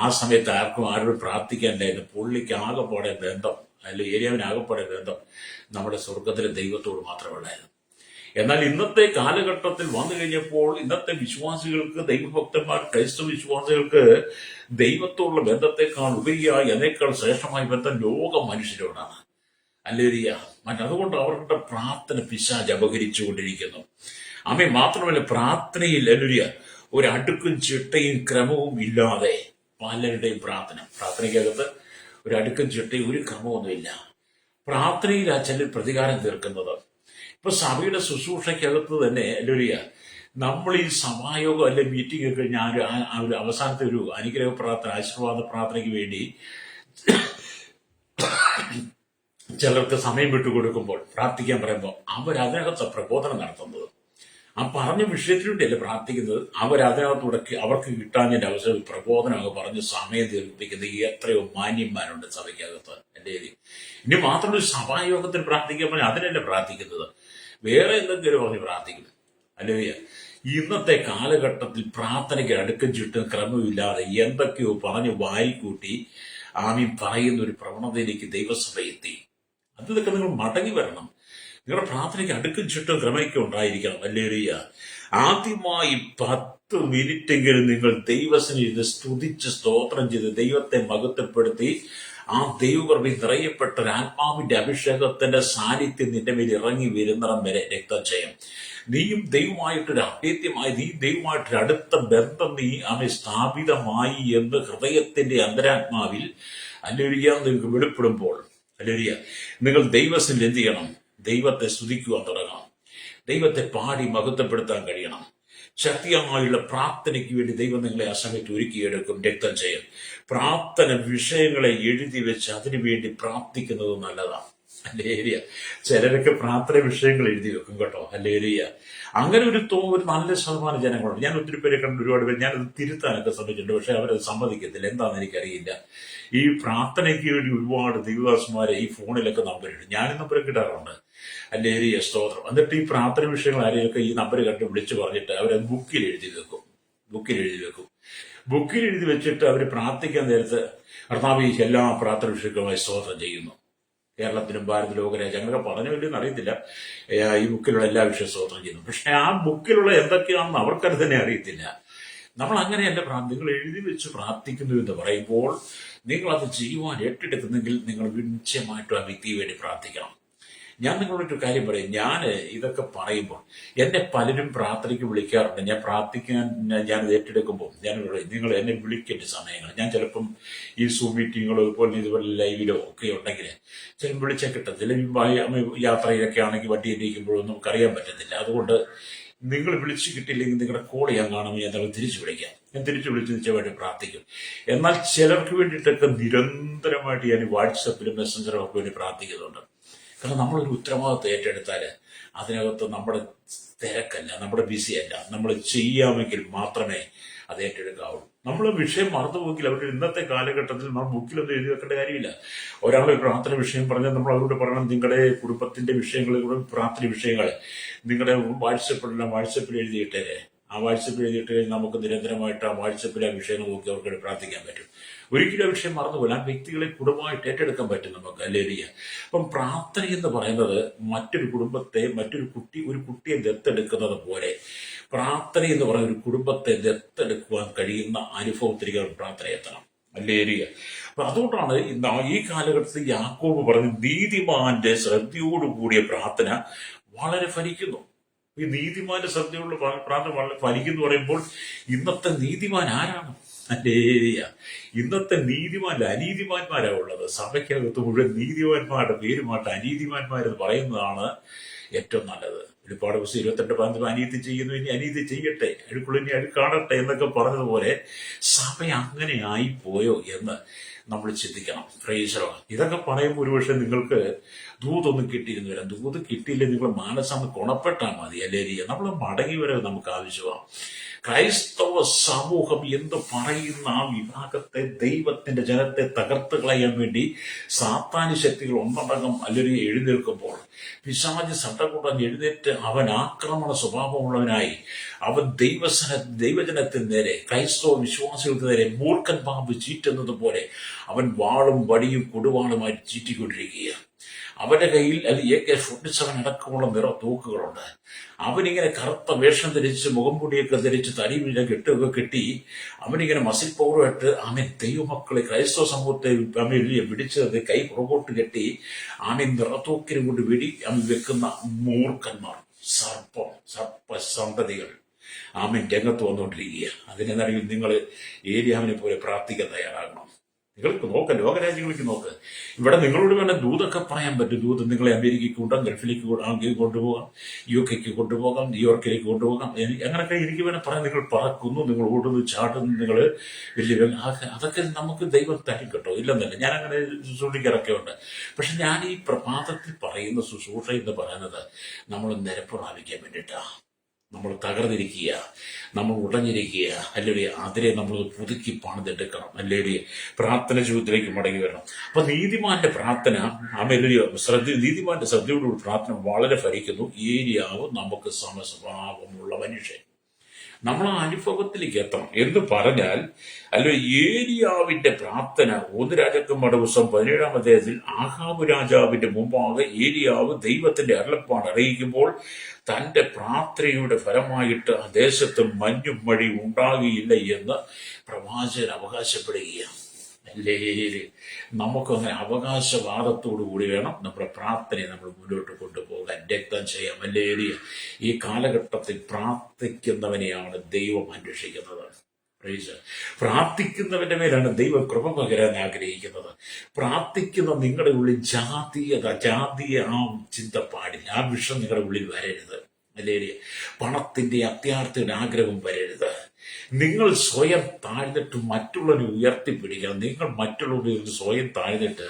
ആ സമയത്ത് ആരോട് പ്രാർത്ഥിക്കാനില്ലായിരുന്നു. പുള്ളിക്ക് ആകെപ്പാടെ ബന്ധം, അല്ലെങ്കിൽ ഏലിയാവിന് ആകെപ്പാടെ ബന്ധം നമ്മുടെ സ്വർഗത്തിലെ ദൈവത്തോട് മാത്രമുള്ളായിരുന്നു. എന്നാൽ ഇന്നത്തെ കാലഘട്ടത്തിൽ വന്നു കഴിഞ്ഞപ്പോൾ ഇന്നത്തെ വിശ്വാസികൾക്ക്, ദൈവഭക്തന്മാർ, ക്രൈസ്തവ വിശ്വാസികൾക്ക് ദൈവത്തോടുള്ള ബന്ധത്തെക്കാൾ ഉപരിയായി അതിനേക്കാൾ ശ്രേഷ്ഠമായ ബന്ധം ലോക മനുഷ്യരോടാണ്. ഹല്ലേലൂയ. അതുകൊണ്ട് അവരുടെ പ്രാർത്ഥന പിശാച് അപഹരിച്ചുകൊണ്ടിരിക്കുന്നു. മാത്രമല്ല, പ്രാർത്ഥനയിൽ ഹല്ലേലൂയ ഒരു അടുക്കും ചിട്ടയും ക്രമവും ഇല്ലാതെ പലരുടെയും പ്രാർത്ഥനയ്ക്കകത്ത് ഒരു അടുക്കും ചിട്ടയും ഒരു ക്രമമൊന്നുമില്ല. പ്രാർത്ഥനയിൽ ആ ചിലർ പ്രതികാരം തീർക്കുന്നത്. ഇപ്പൊ സഭയുടെ ശുശ്രൂഷയ്ക്കകത്ത് തന്നെ ഹല്ലേലൂയ നമ്മൾ ഈ സഭായോഗം അല്ലെ മീറ്റിംഗ് ഒക്കെ കഴിഞ്ഞാൽ ഒരു അവസാനത്തെ ഒരു അനുഗ്രഹ പ്രാർത്ഥന, ആശീർവാദ പ്രാർത്ഥനയ്ക്ക് വേണ്ടി ചിലർക്ക് സമയം വിട്ടുകൊടുക്കുമ്പോൾ പ്രാർത്ഥിക്കാൻ പറയുമ്പോൾ അവരതിനകത്ത് പ്രബോധനം നടത്തുന്നത്. ആ പറഞ്ഞ വിഷയത്തിന് വേണ്ടിയല്ല പ്രാർത്ഥിക്കുന്നത്. അവരതിനകത്തൂടെ അവർക്ക് കിട്ടാഞ്ഞതിന്റെ അവസരം പ്രബോധനമൊക്കെ പറഞ്ഞ് സമയം തീർപ്പിക്കുന്ന എത്രയോ മാന്യന്മാരുണ്ട് സഭയ്ക്കകത്ത്. എന്റെ ഇനി മാത്രമല്ല, സഭായോഗത്തിൽ പ്രാർത്ഥിക്കാൻ പറഞ്ഞാൽ അതിനല്ലേ പ്രാർത്ഥിക്കുന്നത്, വേറെ എന്തെങ്കിലും പറഞ്ഞ് പ്രാർത്ഥിക്കുന്നത് അല്ലേ? ഇന്നത്തെ കാലഘട്ടത്തിൽ പ്രാർത്ഥനയ്ക്ക് അടുക്കം ചുറ്റും ക്രമമില്ലാതെ എന്തൊക്കെയോ പറഞ്ഞ് വാരിക്കൂട്ടി ആമീൻ പറയുന്ന ഒരു പ്രവണതയിലേക്ക് ദൈവസഭ എത്തി. അതിലൊക്കെ നിങ്ങൾ മടങ്ങി വരണം. നിങ്ങളുടെ പ്രാർത്ഥനയ്ക്ക് അടുക്കും ചുറ്റും ക്രമയ്ക്ക് ഉണ്ടായിരിക്കണം. ഹല്ലേലൂയ. ആദ്യമായി 10 മിനിറ്റെങ്കിലും നിങ്ങൾ ദൈവസന്നിധിയിൽ സ്തുതിച്ച് സ്തോത്രം ചെയ്ത് ദൈവത്തെ മഹത്വപ്പെടുത്തി ആ ദൈവകൃപയിൽ നിറയപ്പെട്ട ഒരു ആത്മാവിന്റെ അഭിഷേകത്തിന്റെ സാന്നിധ്യം നിന്റെ മേൽ ഇറങ്ങി വരുന്നിടം വരെ രക്തജയം. നീയും ദൈവമായിട്ടൊരു അഭേദ്യമായി, നീ ദൈവമായിട്ടൊരു അടുത്ത ബന്ധം നീ സ്ഥാപിതമായി എന്ന് ഹൃദയത്തിന്റെ അന്തരാത്മാവിൽ ഹല്ലേലൂയ നിങ്ങൾക്ക് വെളിപ്പെടുമ്പോൾ, ഹല്ലേലൂയ, നിങ്ങൾ ദൈവത്തിൽ എന്ത് ചെയ്യണം? ദൈവത്തെ സ്തുതിക്കുവാൻ തുടങ്ങണം. ദൈവത്തെ പാടി മഹത്വപ്പെടുത്താൻ കഴിയണം. ശക്തിയായുള്ള പ്രാർത്ഥനയ്ക്ക് വേണ്ടി ദൈവം നിങ്ങളെ ആ സമയത്ത് ഒരുക്കിയെടുക്കും. രക്തം ചെയ്യും. പ്രാർത്ഥന വിഷയങ്ങളെ എഴുതി വെച്ച് അതിനുവേണ്ടി പ്രാർത്ഥിക്കുന്നത് നല്ലതാണ്. ഹല്ലേലൂയ. ചിലരൊക്കെ പ്രാർത്ഥന വിഷയങ്ങൾ എഴുതി വെക്കും കേട്ടോ. ഹല്ലേലൂയ. അങ്ങനെ ഒരു നല്ല ശതമാനം ജനങ്ങളുണ്ട്. ഞാൻ ഒത്തിരി പേരെ കണ്ട്, ഒരുപാട് പേര് ഞാനത് തിരുത്താനൊക്കെ ശ്രമിച്ചിട്ടുണ്ട്. പക്ഷെ അവരത് സമ്മതിക്കത്തില്ല. എന്താണെന്ന് എനിക്കറിയില്ല. ഈ പ്രാർത്ഥനയ്ക്ക് വേണ്ടി ഒരുപാട് ദൈവദാസന്മാരെ ഈ ഫോണിലൊക്കെ നമ്പറുണ്ട്. ഞാനും നമ്പർ കിട്ടാറുണ്ട്. ഹല്ലേലൂയ, സ്തോത്രം. എന്നിട്ട് ഈ പ്രാർത്ഥന വിഷയങ്ങൾ ആരെയൊക്കെ ഈ നമ്പർ കണ്ട് വിളിച്ചു പറഞ്ഞിട്ട് അവരത് ബുക്കിൽ എഴുതി വെക്കും. ബുക്കിൽ എഴുതി വെച്ചിട്ട് അവർ പ്രാർത്ഥിക്കാൻ നേരത്ത് കർത്താവേ എല്ലാ പ്രാർത്ഥന വിഷയങ്ങളുമായി സ്തോത്രം ചെയ്യുന്നു. കേരളത്തിലും ഭാരത ലോകരാജ്യങ്ങളൊക്കെ പറഞ്ഞു വലിയൊന്നും അറിയത്തില്ല. ഈ ബുക്കിലുള്ള എല്ലാ വിഷയവും സ്തോത്രം ചെയ്യുന്നു. പക്ഷെ ആ ബുക്കിലുള്ള എന്തൊക്കെയാണെന്ന് അവർക്കത് തന്നെ അറിയത്തില്ല. നമ്മൾ അങ്ങനെയല്ല നിങ്ങൾ എഴുതി വെച്ച് പ്രാർത്ഥിക്കുന്നു എന്ന് പറയുമ്പോൾ നിങ്ങൾ അത് ചെയ്യുവാൻ ഏറ്റെടുക്കുന്നെങ്കിൽ നിങ്ങൾ നിശ്ചയമായിട്ടും ആ വ്യക്തിക്ക് വേണ്ടി പ്രാർത്ഥിക്കണം. ഞാൻ നിങ്ങളൊരു കാര്യം പറയും. ഞാൻ ഇതൊക്കെ പറയുമ്പോൾ എന്നെ പലരും പ്രാർത്ഥനയ്ക്ക് വിളിക്കാറുണ്ട്. ഞാൻ പ്രാർത്ഥിക്കാൻ ഞാനത് ഏറ്റെടുക്കുമ്പോൾ നിങ്ങൾ എന്നെ വിളിക്കേണ്ട സമയങ്ങൾ, ഞാൻ ചിലപ്പം ഈ സൂം മീറ്റിങ്ങുകളോ ഇതുപോലെ ലൈവിലോ ഒക്കെ ഉണ്ടെങ്കിൽ ചിലപ്പോൾ വിളിച്ചാൽ കിട്ടത്തില്ല. യാത്രയിലൊക്കെ ആണെങ്കിൽ വണ്ടിയിൽ ഇരിക്കുമ്പോഴൊന്നും നമുക്കറിയാൻ പറ്റത്തില്ല. അതുകൊണ്ട് നിങ്ങൾ വിളിച്ചു കിട്ടിയില്ലെങ്കിൽ നിങ്ങളുടെ കോൾ ഞാൻ കാണുമ്പോൾ ഞാൻ നിങ്ങൾ തിരിച്ചു വിളിക്കാം. ഞാൻ തിരിച്ചു വിളിച്ച് നിശ്ചയമായിട്ട് പ്രാർത്ഥിക്കും. എന്നാൽ ചിലർക്ക് വേണ്ടിയിട്ടൊക്കെ നിരന്തരമായിട്ട് ഞാൻ വാട്സപ്പിലും മെസ്സഞ്ചറും ഒക്കെ വേണ്ടി പ്രാർത്ഥിക്കുന്നുണ്ട്. കാരണം നമ്മളൊരു ഉത്തരവാദിത്വം ഏറ്റെടുത്താൽ അതിനകത്ത് നമ്മുടെ തിരക്കല്ല, നമ്മുടെ ബിസിയല്ല. നമ്മൾ ചെയ്യാമെങ്കിൽ മാത്രമേ അത് ഏറ്റെടുക്കാവുള്ളൂ. നമ്മൾ വിഷയം മറന്നുപോകില്ല. അവരുടെ ഇന്നത്തെ കാലഘട്ടത്തിൽ നമ്മൾ ബുക്കിലൊന്നും എഴുതി വെക്കേണ്ട കാര്യമില്ല. ഒരാൾ പ്രാർത്ഥന വിഷയം പറഞ്ഞാൽ നമ്മൾ അവരോട് പറയണം, നിങ്ങളുടെ കുടുംബത്തിന്റെ വിഷയങ്ങൾ, പ്രാർത്ഥന വിഷയങ്ങൾ നിങ്ങളുടെ വാട്സപ്പിൽ എഴുതിയിട്ടേ. ആ വാട്സപ്പിൽ എഴുതിയിട്ട് കഴിഞ്ഞാൽ നമുക്ക് നിരന്തരമായിട്ട് ആ വാട്സപ്പിൽ ആ വിഷയങ്ങൾ നോക്കി അവർക്ക് പ്രാർത്ഥിക്കാൻ പറ്റും. ഒരിക്കലും ആ വിഷയം മറന്നുപോലെ ആ വ്യക്തികളെ കുടുംബമായിട്ട് ഏറ്റെടുക്കാൻ പറ്റും നമുക്ക്. ഹല്ലേലൂയ. അപ്പം പ്രാർത്ഥന എന്ന് പറയുന്നത് മറ്റൊരു കുടുംബത്തെ, ഒരു കുട്ടിയെ ദത്തെടുക്കുന്നത് പോലെ പ്രാർത്ഥന എന്ന് പറയുന്ന ഒരു കുടുംബത്തെ ദത്തെടുക്കുവാൻ കഴിയുന്ന അനുഭവത്തിലേക്ക് പ്രാർത്ഥന എത്തണം. ഹല്ലേലൂയ. അപ്പൊ അതുകൊണ്ടാണ് ഈ കാലഘട്ടത്തിൽ യാക്കോബ് പറഞ്ഞ് നീതിമാന്റെ ശ്രദ്ധയോടുകൂടിയ പ്രാർത്ഥന വളരെ ഫലിക്കുന്നു. ഈ നീതിമാന്റെ ശ്രദ്ധയുള്ള പ്രാർത്ഥന വളരെ ഫലിക്കുന്നു പറയുമ്പോൾ ഇന്നത്തെ നീതിമാൻ ആരാണ്? ഹല്ലേലൂയ. ഇന്നത്തെ നീതിമാൻ അനീതിമാന്മാരാണ് ഉള്ളത്. സഭയ്ക്കകത്ത് മുഴുവൻ നീതിമാന്മാരുടെ പേരുമായിട്ട് അനീതിമാന്മാരെന്ന് പറയുന്നതാണ് ഏറ്റവും നല്ലത്. വെളിപ്പാട് പുസ്തകം 22 അനീതി ചെയ്യുന്നു, ഇനി അനീതി ചെയ്യട്ടെ, അഴുക്കുള്ളിനി അഴുക്കാണട്ടെ എന്നൊക്കെ പറഞ്ഞതുപോലെ സഭ അങ്ങനെ ആയിപ്പോയോ എന്ന് നമ്മൾ ചിന്തിക്കണം. Praise lord. ഇതൊക്കെ പറയുമ്പോൾ ഒരുപക്ഷെ നിങ്ങൾക്ക് ദൂതൊന്നും കിട്ടിയിരുന്നു വരാം. ദൂത് കിട്ടിയില്ലേ നിങ്ങൾ മാനസാണ് ഗുണപ്പെട്ടാൽ മതി. അല്ലെങ്കിൽ നമ്മൾ മടങ്ങി വരെ നമുക്ക് ആവശ്യമാണ്. ക്രൈസ്തവ സമൂഹം എന്ന് പറയുന്ന ആ വിഭാഗത്തെ, ദൈവത്തിന്റെ ജനത്തെ തകർത്ത് കളയാൻ വേണ്ടി സാത്താന്യ ശക്തികൾ ഒന്നടങ്കം അല്ലെങ്കിൽ എഴുന്നേൽക്കുമ്പോൾ പിശാച് സട്ടക്കൂട്ടം എഴുന്നേറ്റ് അവൻ ആക്രമണ സ്വഭാവമുള്ളവനായി അവൻ ദൈവജനത്തിന് നേരെ, ക്രൈസ്തവ വിശ്വാസികൾക്ക് നേരെ മൂർഖൻ പാമ്പ് ചീറ്റുന്നത് പോലെ അവൻ വാളും വടിയും കൊടുവാളുമായി ചീറ്റിക്കൊണ്ടിരിക്കുകയാണ്. അവന്റെ കയ്യിൽ AK-47 അടക്കമുള്ള തൂക്കുകളുണ്ട്. അവനിങ്ങനെ കറുത്ത വേഷം ധരിച്ച്, മുഖംപൊടിയൊക്കെ ധരിച്ച്, തടിമിഴ കെട്ടുകയൊക്കെ കെട്ടി അവനിങ്ങനെ മസിൽ പൗറുമായിട്ട് ദൈവമക്കളെ, ക്രൈസ്തവ സമൂഹത്തെ പിടിച്ചത് കൈ പുറകോട്ട് കെട്ടി നിറത്തൂക്കിനെ കൊണ്ട് വെക്കുന്ന മൂർഖന്മാർ, സർപ്പസന്തതികൾ രംഗത്ത് വന്നുകൊണ്ടിരിക്കുക. അതിനെന്നറിയിൽ നിങ്ങൾ ഏലിയാവിനെ പോലെ പ്രാർത്ഥിക്കാൻ തയ്യാറാകണം. നിങ്ങൾക്ക് നോക്കാം, ലോകരാജ്യങ്ങൾക്ക് നോക്ക്. ഇവിടെ നിങ്ങളോട് വേണ്ട ദൂതൊക്കെ പറയാൻ പറ്റും. ദൂത് നിങ്ങളെ അമേരിക്കയ്ക്ക് കൊണ്ടുപോകാം, ഗൾഫിലേക്ക് കൊണ്ടുപോകാം, UK കൊണ്ടുപോകാം, ന്യൂയോർക്കിലേക്ക് കൊണ്ടുപോകാം. അങ്ങനെയൊക്കെ എനിക്ക് വേണേൽ പറയാം. നിങ്ങൾ പറക്കുന്നു, നിങ്ങൾ ഓടുന്നു, ചാടുന്നു, നിങ്ങൾ വലിയ അതൊക്കെ നമുക്ക് ദൈവം തരും കേട്ടോ, ഇല്ലെന്നല്ല. ഞാൻ അങ്ങനെ ശുശ്രൂഷിക്കാറൊക്കെ ഉണ്ട്. പക്ഷെ ഞാൻ ഈ പ്രഭാതത്തിൽ പറയുന്ന ശുശ്രൂഷ എന്ന് പറയുന്നത് നമ്മൾ നിരപ്പ് പ്രാപിക്കാൻ വേണ്ടിയിട്ടാണ്. നമ്മൾ തകർന്നിരിക്കുക, നമ്മൾ ഉടഞ്ഞിരിക്കുക, അല്ലെങ്കിൽ അതിനെ നമ്മൾ പുതുക്കി പണിതെടുക്കണം, അല്ലെങ്കിൽ പ്രാർത്ഥന ജീവിതത്തിലേക്ക് മടങ്ങി വരണം. അപ്പൊ നീതിമാന്റെ പ്രാർത്ഥന, നീതിമാന്റെ ശ്രദ്ധയോടുകൂടി പ്രാർത്ഥന വളരെ ഫലിക്കുന്നു. ഏലിയാവ് നമുക്ക് സമസ്വഭാവമുള്ള മനുഷ്യൻ. നമ്മൾ ആ അനുഭവത്തിലേക്ക് എത്തണം എന്ന് പറഞ്ഞാൽ, അല്ലെ ഏലിയാവിന്റെ പ്രാർത്ഥന 1 രാജാക്കന്മാരുടെ പുസ്തകം 17-ാം അധ്യായത്തിൽ ആഹാബ് രാജാവിന്റെ മുമ്പാകെ ഏലിയാവ് ദൈവത്തിന്റെ അരുളപ്പാട് അറിയിക്കുമ്പോൾ തന്റെ പ്രാർത്ഥനയുടെ ഫലമായിട്ട് ആ ദേശത്ത് മഞ്ഞും മഴയും ഉണ്ടാകുകയില്ല എന്ന് പ്രവാചകൻ അവകാശപ്പെടുകയാണ്. അല്ലേ, നമുക്കങ്ങനെ അവകാശവാദത്തോടു കൂടി വേണം നമ്മുടെ പ്രാർത്ഥനയെ നമ്മൾ മുന്നോട്ട് കൊണ്ടുപോകാൻ, രക്തം ചെയ്യാം. അല്ലേ, ഈ കാലഘട്ടത്തിൽ പ്രാർത്ഥിക്കുന്നവനെയാണ് ദൈവം അന്വേഷിക്കുന്നത്. പ്രാർത്ഥിക്കുന്നവന്റെ മേലാണ് ദൈവം കൃപ പകരാൻ ആഗ്രഹിക്കുന്നത്. പ്രാർത്ഥിക്കുന്ന നിങ്ങളുടെ ഉള്ളിൽ ജാതീയ ആ ചിന്ത പാടില്ല, ആ വിഷം നിങ്ങളുടെ ഉള്ളിൽ വരരുത്. അല്ലേ, പണത്തിന്റെ അത്യാർത്ഥിയുടെ ആഗ്രഹം വരരുത്. നിങ്ങൾ സ്വയം താഴ്ന്നിട്ട് മറ്റുള്ളവരെ ഉയർത്തിപ്പിടിക്കണം. നിങ്ങൾ മറ്റുള്ളവരെ സ്വയം താഴ്ന്നിട്ട്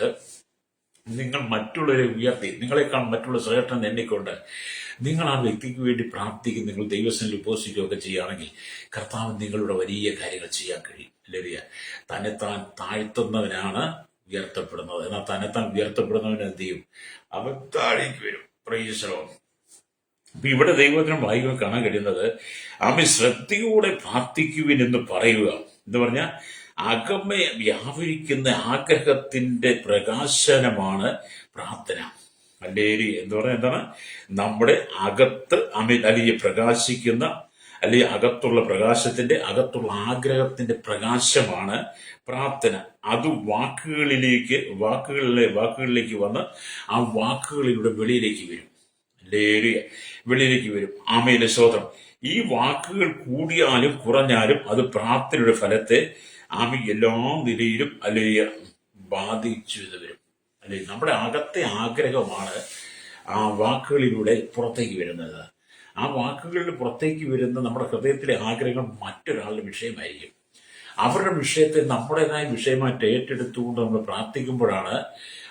നിങ്ങൾ മറ്റുള്ളവരെ ഉയർത്തി, നിങ്ങളെക്കാൾ മറ്റുള്ള ശ്രേഷ്ഠൻ എണ്ണിക്കൊണ്ട് നിങ്ങൾ ആ വ്യക്തിക്ക് വേണ്ടി പ്രാർത്ഥിക്കും, നിങ്ങൾ ദൈവസനിൽ ഉപസിക്കുകയൊക്കെ ചെയ്യുകയാണെങ്കിൽ കർത്താവ് നിങ്ങളുടെ വലിയ കാര്യങ്ങൾ ചെയ്യാൻ കഴിയും. അല്ലേ, തന്നെത്താൻ താഴ്ത്തുന്നവനാണ് ഉയർത്തപ്പെടുന്നത്. എന്നാൽ തന്നെത്താൻ ഉയർത്തപ്പെടുന്നവൻ എന്ത് ചെയ്യും? അവൻ താഴേക്ക് വരും. Price the Lord. അപ്പൊ ഇവിടെ ദൈവത്തിനും വായികൾ കാണാൻ കഴിയുന്നത്, ആമേ ശ്രദ്ധയോടെ പ്രാർത്ഥിക്കുവിൻ എന്ന് പറയുക എന്ന് പറഞ്ഞാൽ അകമേ വ്യാപരിക്കുന്ന ആഗ്രഹത്തിന്റെ പ്രകാശനമാണ് പ്രാർത്ഥന. അല്ലേരി എന്ന് പറഞ്ഞാൽ എന്താണ്? നമ്മുടെ അകത്ത് അല്ലെങ്കിൽ പ്രകാശിക്കുന്ന, അല്ലെങ്കിൽ അകത്തുള്ള പ്രകാശത്തിന്റെ, അകത്തുള്ള ആഗ്രഹത്തിന്റെ പ്രകാശമാണ് പ്രാർത്ഥന. അത് വാക്കുകളിലേക്ക് വന്ന് ആ വാക്കുകളിലൂടെ വെളിയിലേക്ക് വരും. വെളിയിലേക്ക് വരും. ആമേലെ സ്തോത്രം. ഈ വാക്കുകൾ കൂടിയാലും കുറഞ്ഞാലും അത് പ്രാർത്ഥനയുടെ ഫലത്തെ എല്ലാ നിലയിലും അല്ലെങ്കിൽ ബാധിച്ചു വരും. അല്ലെങ്കിൽ നമ്മുടെ അകത്തെ ആഗ്രഹമാണ് ആ വാക്കുകളിലൂടെ പുറത്തേക്ക് വരുന്നത്. ആ വാക്കുകളിൽ പുറത്തേക്ക് വരുന്ന നമ്മുടെ ഹൃദയത്തിലെ ആഗ്രഹങ്ങൾ മറ്റൊരാളുടെ വിഷയമായിരിക്കും. അവരുടെ വിഷയത്തെ നമ്മുടേതായ വിഷയമായിട്ട് ഏറ്റെടുത്തുകൊണ്ട് നമ്മൾ പ്രാർത്ഥിക്കുമ്പോഴാണ്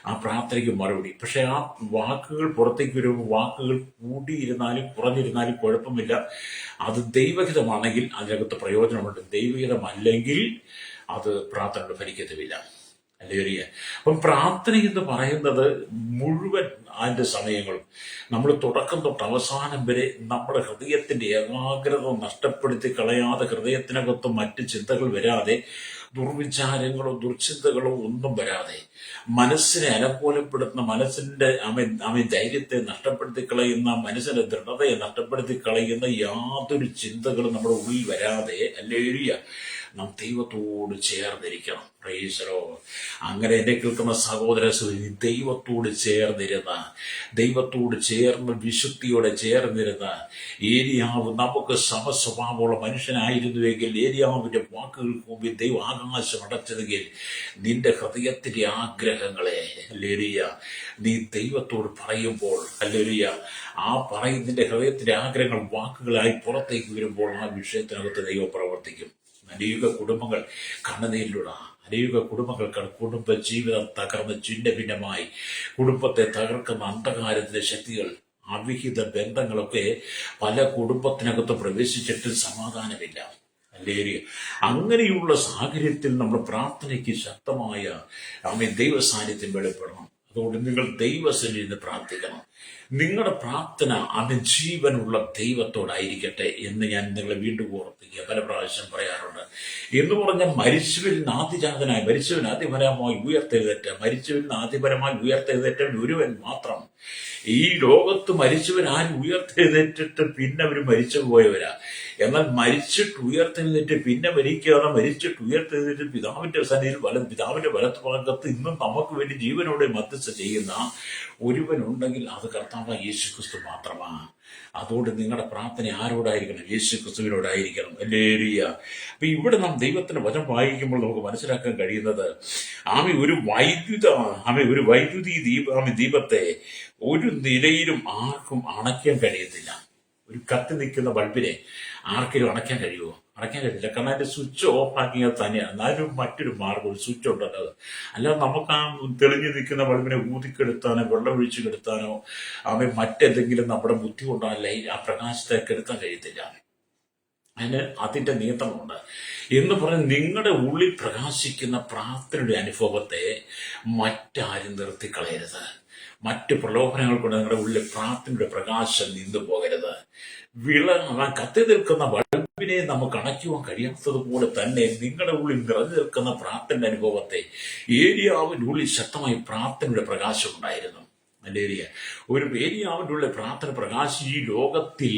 ആ പ്രാർത്ഥനയ്ക്ക് മറുപടി. പക്ഷെ ആ വാക്കുകൾ പുറത്തേക്ക് വരുമ്പോൾ വാക്കുകൾ കൂടിയിരുന്നാലും കുറഞ്ഞിരുന്നാലും കുഴപ്പമില്ല. അത് ദൈവഹിതമാണെങ്കിൽ അതിനകത്ത് പ്രയോജനമുണ്ട്, ദൈവഹിതമല്ലെങ്കിൽ അത് പ്രാർത്ഥനയുടെ ഫലിക്കത്തുമില്ല. അല്ലേ, അപ്പം പ്രാർത്ഥന എന്ന് പറയുന്നത് മുഴുവൻ അതിന്റെ സമയങ്ങളും നമ്മൾ തുടക്കം തൊട്ട് അവസാനം വരെ നമ്മുടെ ഹൃദയത്തിന്റെ ഏകാഗ്രത നഷ്ടപ്പെടുത്തി കളയാതെ, ഹൃദയത്തിനകത്ത് മറ്റ് ചിന്തകൾ വരാതെ, ദുർവിചാരങ്ങളോ ദുർചിന്തകളോ ഒന്നും വരാതെ, മനസ്സിനെ അലങ്കോലപ്പെടുത്തുന്ന, മനസ്സിന്റെ ധൈര്യത്തെ നഷ്ടപ്പെടുത്തി കളയുന്ന, മനസ്സിന്റെ ദൃഢതയെ നഷ്ടപ്പെടുത്തി കളയുന്ന യാതൊരു ചിന്തകളും നമ്മുടെ ഉള്ളിൽ വരാതെ, അല്ലേലൂയ, നാം ദൈവത്തോട് ചേർന്നിരിക്കണം. Price the Lord. അങ്ങനെ എന്നെ കേൾക്കുന്ന സഹോദര സഹോദരി, ദൈവത്തോട് ചേർന്ന് വിശുദ്ധിയോടെ ചേർന്നിരുന്ന ഏലിയാവ് നമുക്ക് സമസ്വഭാവമുള്ള മനുഷ്യനായിരുന്നുവെങ്കിൽ, ഏലിയാവിന്റെ വാക്കുകൾക്ക് മുമ്പിൽ ദൈവം ആകാശം അടച്ചതെങ്കിൽ, നിന്റെ ഹൃദയത്തിന്റെ ആഗ്രഹങ്ങളെ ഹല്ലേലൂയ നീ ദൈവത്തോട് പറയുമ്പോൾ, ഹല്ലേലൂയ ആ നിന്റെ ഹൃദയത്തിന്റെ ആഗ്രഹങ്ങൾ വാക്കുകളായി പുറത്തേക്ക് വരുമ്പോൾ ആ വിഷയത്തിനകത്ത് ദൈവം പ്രവർത്തിക്കും. അനേക കുടുംബങ്ങൾ കണ്ണുനീരിലൂടെ, അനേക കുടുംബങ്ങൾക്ക് കുടുംബ ജീവിതം തകർന്ന് ചിഹ്ന ഭിന്നമായി, കുടുംബത്തെ തകർക്കുന്ന അന്ധകാരത്തിന്റെ ശക്തികൾ, അവിഹിത ബന്ധങ്ങളൊക്കെ പല കുടുംബത്തിനകത്ത് പ്രവേശിച്ചിട്ട് സമാധാനമില്ല. അല്ലേ, അങ്ങനെയുള്ള സാഹചര്യത്തിൽ നമ്മൾ പ്രാർത്ഥനയ്ക്ക് ശക്തമായ ദൈവ സാന്നിധ്യം വെളിപ്പെടണം. അതുകൊണ്ട് നിങ്ങൾ ദൈവസന്നിധിയിൽ നിന്ന് പ്രാർത്ഥിക്കണം. നിങ്ങളുടെ പ്രാർത്ഥന ജീവനുള്ള ദൈവത്തോടായിരിക്കട്ടെ എന്ന് ഞാൻ നിങ്ങളെ വീണ്ടും ഓർപ്പിക്കുക. പല പ്രാവശ്യം പറയാറുണ്ട്. എന്ന് പറഞ്ഞാൽ മരിച്ചവരിൽ നിന്ന് ആദിജാതനായി, മരിച്ചവന് ആദ്യപരമായി ഉയർത്തെഴുന്നേറ്റ ഒരുവൻ മാത്രം. ഈ ലോകത്ത് മരിച്ചവൻ ആരും ഉയർത്തെഴുന്നേറ്റിട്ട് പിന്നെ അവർ മരിച്ചു പോയവരാ. എന്നാൽ മരിച്ചിട്ട് ഉയർത്തെഴുന്നേറ്റ് പിന്നെ മരിക്കാതെ, മരിച്ചിട്ട് ഉയർത്തെഴുന്നേറ്റ് പിതാവിന്റെ വലത്ത് ഭാഗത്ത് ഇന്നും നമുക്ക് വേണ്ടി ജീവനോടെ മധ്യസ്ഥ ചെയ്യുന്ന ഒരുവനുണ്ടെങ്കിൽ അത് കർത്താവായ യേശുക്രിസ്തു മാത്രമാണ്. അതുകൊണ്ട് നിങ്ങളുടെ പ്രാർത്ഥന ആരോടായിരിക്കണം? യേശുക്രിസ്തുവിനോടായിരിക്കണം. ഹല്ലേലൂയ. അപ്പൊ ഇവിടെ നാം ദൈവത്തിന്റെ വചനം വായിക്കുമ്പോൾ നമുക്ക് മനസ്സിലാക്കാൻ കഴിയുന്നത്, ഒരു വൈദ്യുതി ദീപത്തെ ഒരു നിലയിലും ആർക്കും അണയ്ക്കാൻ കഴിയത്തില്ല. ഒരു കത്തി നിൽക്കുന്ന ബൾബിനെ ആർക്കെങ്കിലും അണയ്ക്കാൻ കഴിയുമോ? അടയ്ക്കാൻ കഴിയില്ല. കാരണം അതിന്റെ സ്വിച്ച് ഓഫ് ആക്കിയാൽ തന്നെയാണ്. എന്നാലും മറ്റൊരു മാർഗം, ഒരു സ്വിച്ച് ഉണ്ടല്ലോ അത്. അല്ലാതെ നമുക്ക് ആ തെളിഞ്ഞു നിൽക്കുന്ന ബൾബിനെ ഊതിക്കെടുത്താനോ വെള്ളം ഒഴിച്ചു കെടുത്താനോ മറ്റെന്തെങ്കിലും നമ്മുടെ ബുദ്ധി കൊണ്ടല്ല ആ പ്രകാശത്തെ കെടുത്താൻ കഴിയത്തില്ല. അതിന് അതിന്റെ നിയന്ത്രണമുണ്ട്. എന്ന് പറഞ്ഞ് നിങ്ങളുടെ ഉള്ളിൽ പ്രകാശിക്കുന്ന പ്രാർത്ഥനയുടെ അനുഭവത്തെ മറ്റാരും നിർത്തിക്കളയരുത്. മറ്റ് പ്രലോഭനങ്ങൾ കൊണ്ട് നിങ്ങളുടെ ഉള്ളിൽ പ്രാർത്ഥനയുടെ പ്രകാശം നിന്നു പോകരുത്. കത്തി നിൽക്കുന്ന ബൾബിനെ നമുക്ക് അണയ്ക്കുവാൻ കഴിയാത്തതുപോലെ തന്നെ നിങ്ങളുടെ ഉള്ളിൽ നിറഞ്ഞു നിൽക്കുന്ന പ്രാർത്ഥനയുടെ അനുഭവത്തെ, ഏലിയാവിനുള്ളിൽ ശക്തമായി പ്രാർത്ഥനയുടെ പ്രകാശം ഉണ്ടായിരുന്നു. ഒരു ഏലിയാവിന്റെ ഉള്ളിൽ പ്രാർത്ഥന പ്രകാശം ഈ ലോകത്തിൽ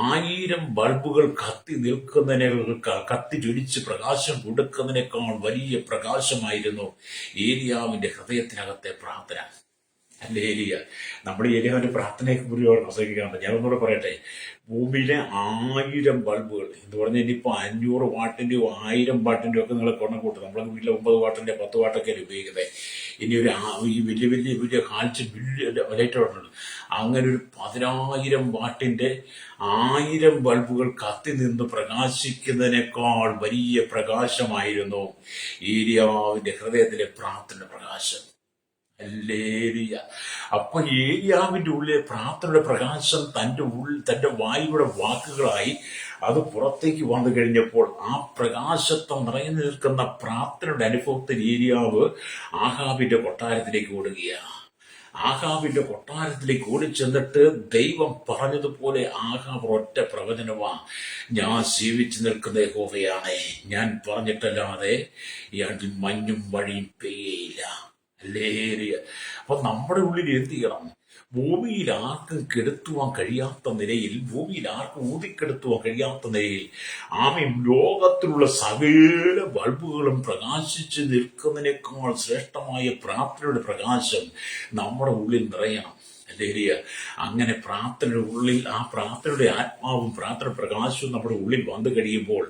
1000 ബൾബുകൾ കത്തി നിൽക്കുന്നതിനെ കത്തി ജ്വലിച്ച് പ്രകാശം കൊടുക്കുന്നതിനേക്കാൾ വലിയ പ്രകാശമായിരുന്നു ഏലിയാവിന്റെ ഹൃദയത്തിനകത്തെ പ്രാർത്ഥന. അല്ലേ ഏലിയ? നമ്മുടെ ഏലിയാവിന്റെ പ്രാർത്ഥനയെ കുറിച്ച് പ്രസംഗിക്കാറുണ്ട്. ഞാനൊന്നുകൂടെ പറയട്ടെ. ഭൂമിയിലെ 1000 ബൾബുകൾ എന്ന് പറഞ്ഞാൽ ഇനിയിപ്പോൾ 500 വാട്ടിന്റെയോ 1000 വാട്ടിന്റെയോ ഒക്കെ നിങ്ങൾ കൊണ്ടു കൂട്ടും. നമ്മളെ വീട്ടിലെ 9 വാട്ടിന്റെ 10 വാട്ടൊക്കെയാണ് ഉപയോഗിക്കുന്നത്. ഇനി ഈ വലിയ വലിയ വലിയ കാൽച്ച് വലിയ ലൈറ്റുകളുണ്ട്. അങ്ങനെ ഒരു 10,000 വാട്ടിന്റെ 1000 ബൾബുകൾ കത്തി നിന്ന് പ്രകാശിക്കുന്നതിനേക്കാൾ വലിയ പ്രകാശമായിരുന്നു ഏലിയാവിന്റെ ഹൃദയത്തിലെ പ്രാർത്ഥന പ്രകാശം. ഹല്ലേലൂയ. അപ്പൊ ഏലിയാവിന്റെ ഉള്ളിലെ പ്രാർത്ഥനയുടെ പ്രകാശം തന്റെ വായുടെ വാക്കുകളായി അത് പുറത്തേക്ക് വന്നു കഴിഞ്ഞപ്പോൾ ആ പ്രകാശത്തെ നിറഞ്ഞു നിൽക്കുന്ന പ്രാർത്ഥനയുടെ അനുഭവത്തിൽ ഏലിയാവ് ആഹാബിന്റെ കൊട്ടാരത്തിലേക്ക് ഓടുകയാണ്. ആഹാബിന്റെ കൊട്ടാരത്തിലേക്ക് ഓടിച്ചെന്നിട്ട് ദൈവം പറഞ്ഞതുപോലെ ആഹാബ് ഒറ്റ പ്രവചനമാ, ഞാൻ ജീവിച്ചു നിൽക്കുന്ന യഹോവയാണേ, ഞാൻ പറഞ്ഞിട്ടല്ലാതെ ഈ മഞ്ഞും വഴിയും പെയ്യയില്ല. ഹല്ലേലൂയ. അപ്പൊ നമ്മുടെ ഉള്ളിൽ എന്ത് ചെയ്യണം? ഭൂമിയിൽ ആർക്കും കെടുത്തുവാൻ കഴിയാത്ത നിലയിൽ, ഭൂമിയിൽ ആർക്കും ഊതിക്കെടുത്തുവാൻ കഴിയാത്ത നിലയിൽ ലോകത്തിലുള്ള സകല ബൾബുകളും പ്രകാശിച്ച് നിൽക്കുന്നതിനേക്കാൾ ശ്രേഷ്ഠമായ പ്രാർത്ഥനയുടെ പ്രകാശം നമ്മുടെ ഉള്ളിൽ നിറയണം. ഹല്ലേലൂയ. അങ്ങനെ പ്രാർത്ഥനയുടെ ഉള്ളിൽ ആ പ്രാർത്ഥനയുടെ ആത്മാവും പ്രാർത്ഥന പ്രകാശവും നമ്മുടെ ഉള്ളിൽ വന്നു കഴിയുമ്പോൾ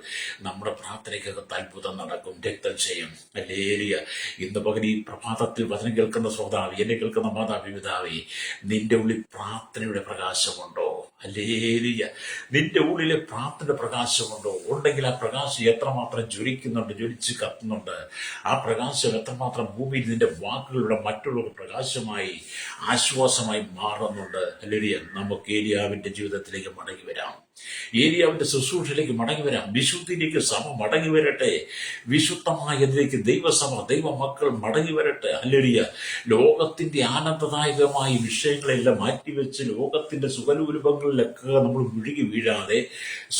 നമ്മുടെ പ്രാർത്ഥനയ്ക്കകത്ത് അത്ഭുതം നടക്കും. രക്തക്ഷയം. ഹല്ലേലൂയ. ഇന്ന് പകൽ ഈ പ്രഭാതത്തിൽ വചനം കേൾക്കുന്ന ശ്രോതാവി, എന്നെ കേൾക്കുന്ന മാതാവി, പിതാവേ, നിന്റെ ഉള്ളിൽ പ്രാർത്ഥനയുടെ പ്രകാശമുണ്ടോ? ഹല്ലേലൂയ. നിന്റെ ഉള്ളിലെ പ്രാർത്ഥന പ്രകാശമുണ്ടോ? ഉണ്ടെങ്കിൽ ആ പ്രകാശം എത്രമാത്രം ജ്വലിക്കുന്നുണ്ട്, ജ്വലിച്ച് കത്തുന്നുണ്ട്. ആ പ്രകാശം എത്രമാത്രം ഭൂമിയിൽ നിന്റെ വാക്കുകളുടെ മറ്റുള്ളവർ പ്രകാശമായി ആശ്വാസമായി മാറുന്നുണ്ട്. ഹല്ലേലൂയ. നമുക്ക് ഏലിയാവിന്റെ ജീവിതത്തിലേക്ക് മടങ്ങി വരാം. ഏലിയാവിന്റെ ശുശ്രൂഷയിലേക്ക് മടങ്ങി വരാം. വിശുദ്ധിയിലേക്ക് സഭ മടങ്ങി വരട്ടെ. വിശുദ്ധമായതിലേക്ക് ദൈവസഭ, ദൈവമക്കൾ മടങ്ങി വരട്ടെ. ഹല്ലേലൂയ. ലോകത്തിന്റെ ആനന്ദദായകമായ വിഷയങ്ങളെല്ലാം മാറ്റിവെച്ച് ലോകത്തിന്റെ സുഖലോലുപങ്ങളിലൊക്കെ നമ്മൾ മുഴുകി വീഴാതെ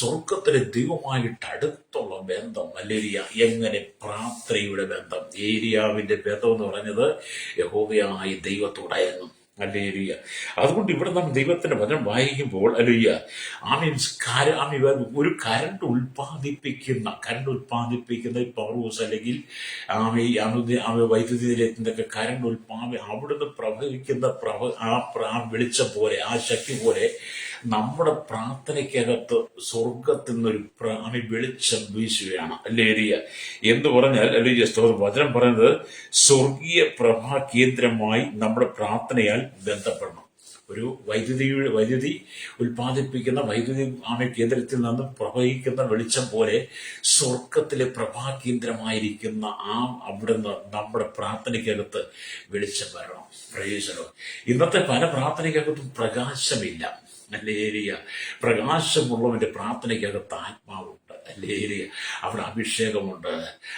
സ്വർഗത്തിലെ ദൈവമായിട്ട് അടുത്തുള്ള ബന്ധം. ഹല്ലേലൂയ. എങ്ങനെ? പ്രാർത്ഥനയുടെ ബന്ധം. ഏലിയാവിന്റെ ബന്ധം എന്ന് പറഞ്ഞത് യഹോവയായ ദൈവത്തോടായിരുന്നു. ഹല്ലേലൂയ. അതുകൊണ്ട് ഇവിടെ നാം ദൈവത്തിന്റെ വചനം വായിക്കുമ്പോൾ ഹല്ലേലൂയ, ഒരു കരണ്ട് ഉൽപ്പാദിപ്പിക്കുന്ന പവർ ഹൗസ് അല്ലെങ്കിൽ വൈദ്യുതി നിലയത്തിൻ്റെയൊക്കെ കരണ്ട് അവിടുന്ന് പ്രവഹിക്കുന്ന ആ വെളിച്ചം പോലെ, ആ ശക്തി പോലെ നമ്മുടെ പ്രാർത്ഥനയ്ക്കകത്ത് സ്വർഗത്തിൽ നിന്നൊരു വെളിച്ചം വീശുകയാണ്. ഹല്ലേലൂയ. എന്ന് പറഞ്ഞാൽ വചനം പറയുന്നത് സ്വർഗീയ പ്രഭാ കേന്ദ്രമായി നമ്മുടെ പ്രാർത്ഥനയാൽ ബന്ധപ്പെടണം. ഒരു വൈദ്യുതി ഉൽപ്പാദിപ്പിക്കുന്ന വൈദ്യുതി കേന്ദ്രത്തിൽ നിന്ന് പ്രവഹിക്കുന്ന വെളിച്ചം പോലെ സ്വർഗത്തിലെ പ്രഭാകേന്ദ്രമായിരിക്കുന്ന അവിടുന്ന് നമ്മുടെ പ്രാർത്ഥനയ്ക്കകത്ത് വെളിച്ചം വരണം. പ്രയോജനം. ഇന്നത്തെ പല പ്രാർത്ഥനയ്ക്കകത്തും പ്രകാശമില്ല. ഹല്ലേലൂയ. പ്രകാശമുള്ളവന്റെ പ്രാർത്ഥനയ്ക്കകത്ത് ആത്മാവുണ്ട്. ഹല്ലേലൂയ. അവിടെ അഭിഷേകമുണ്ട്,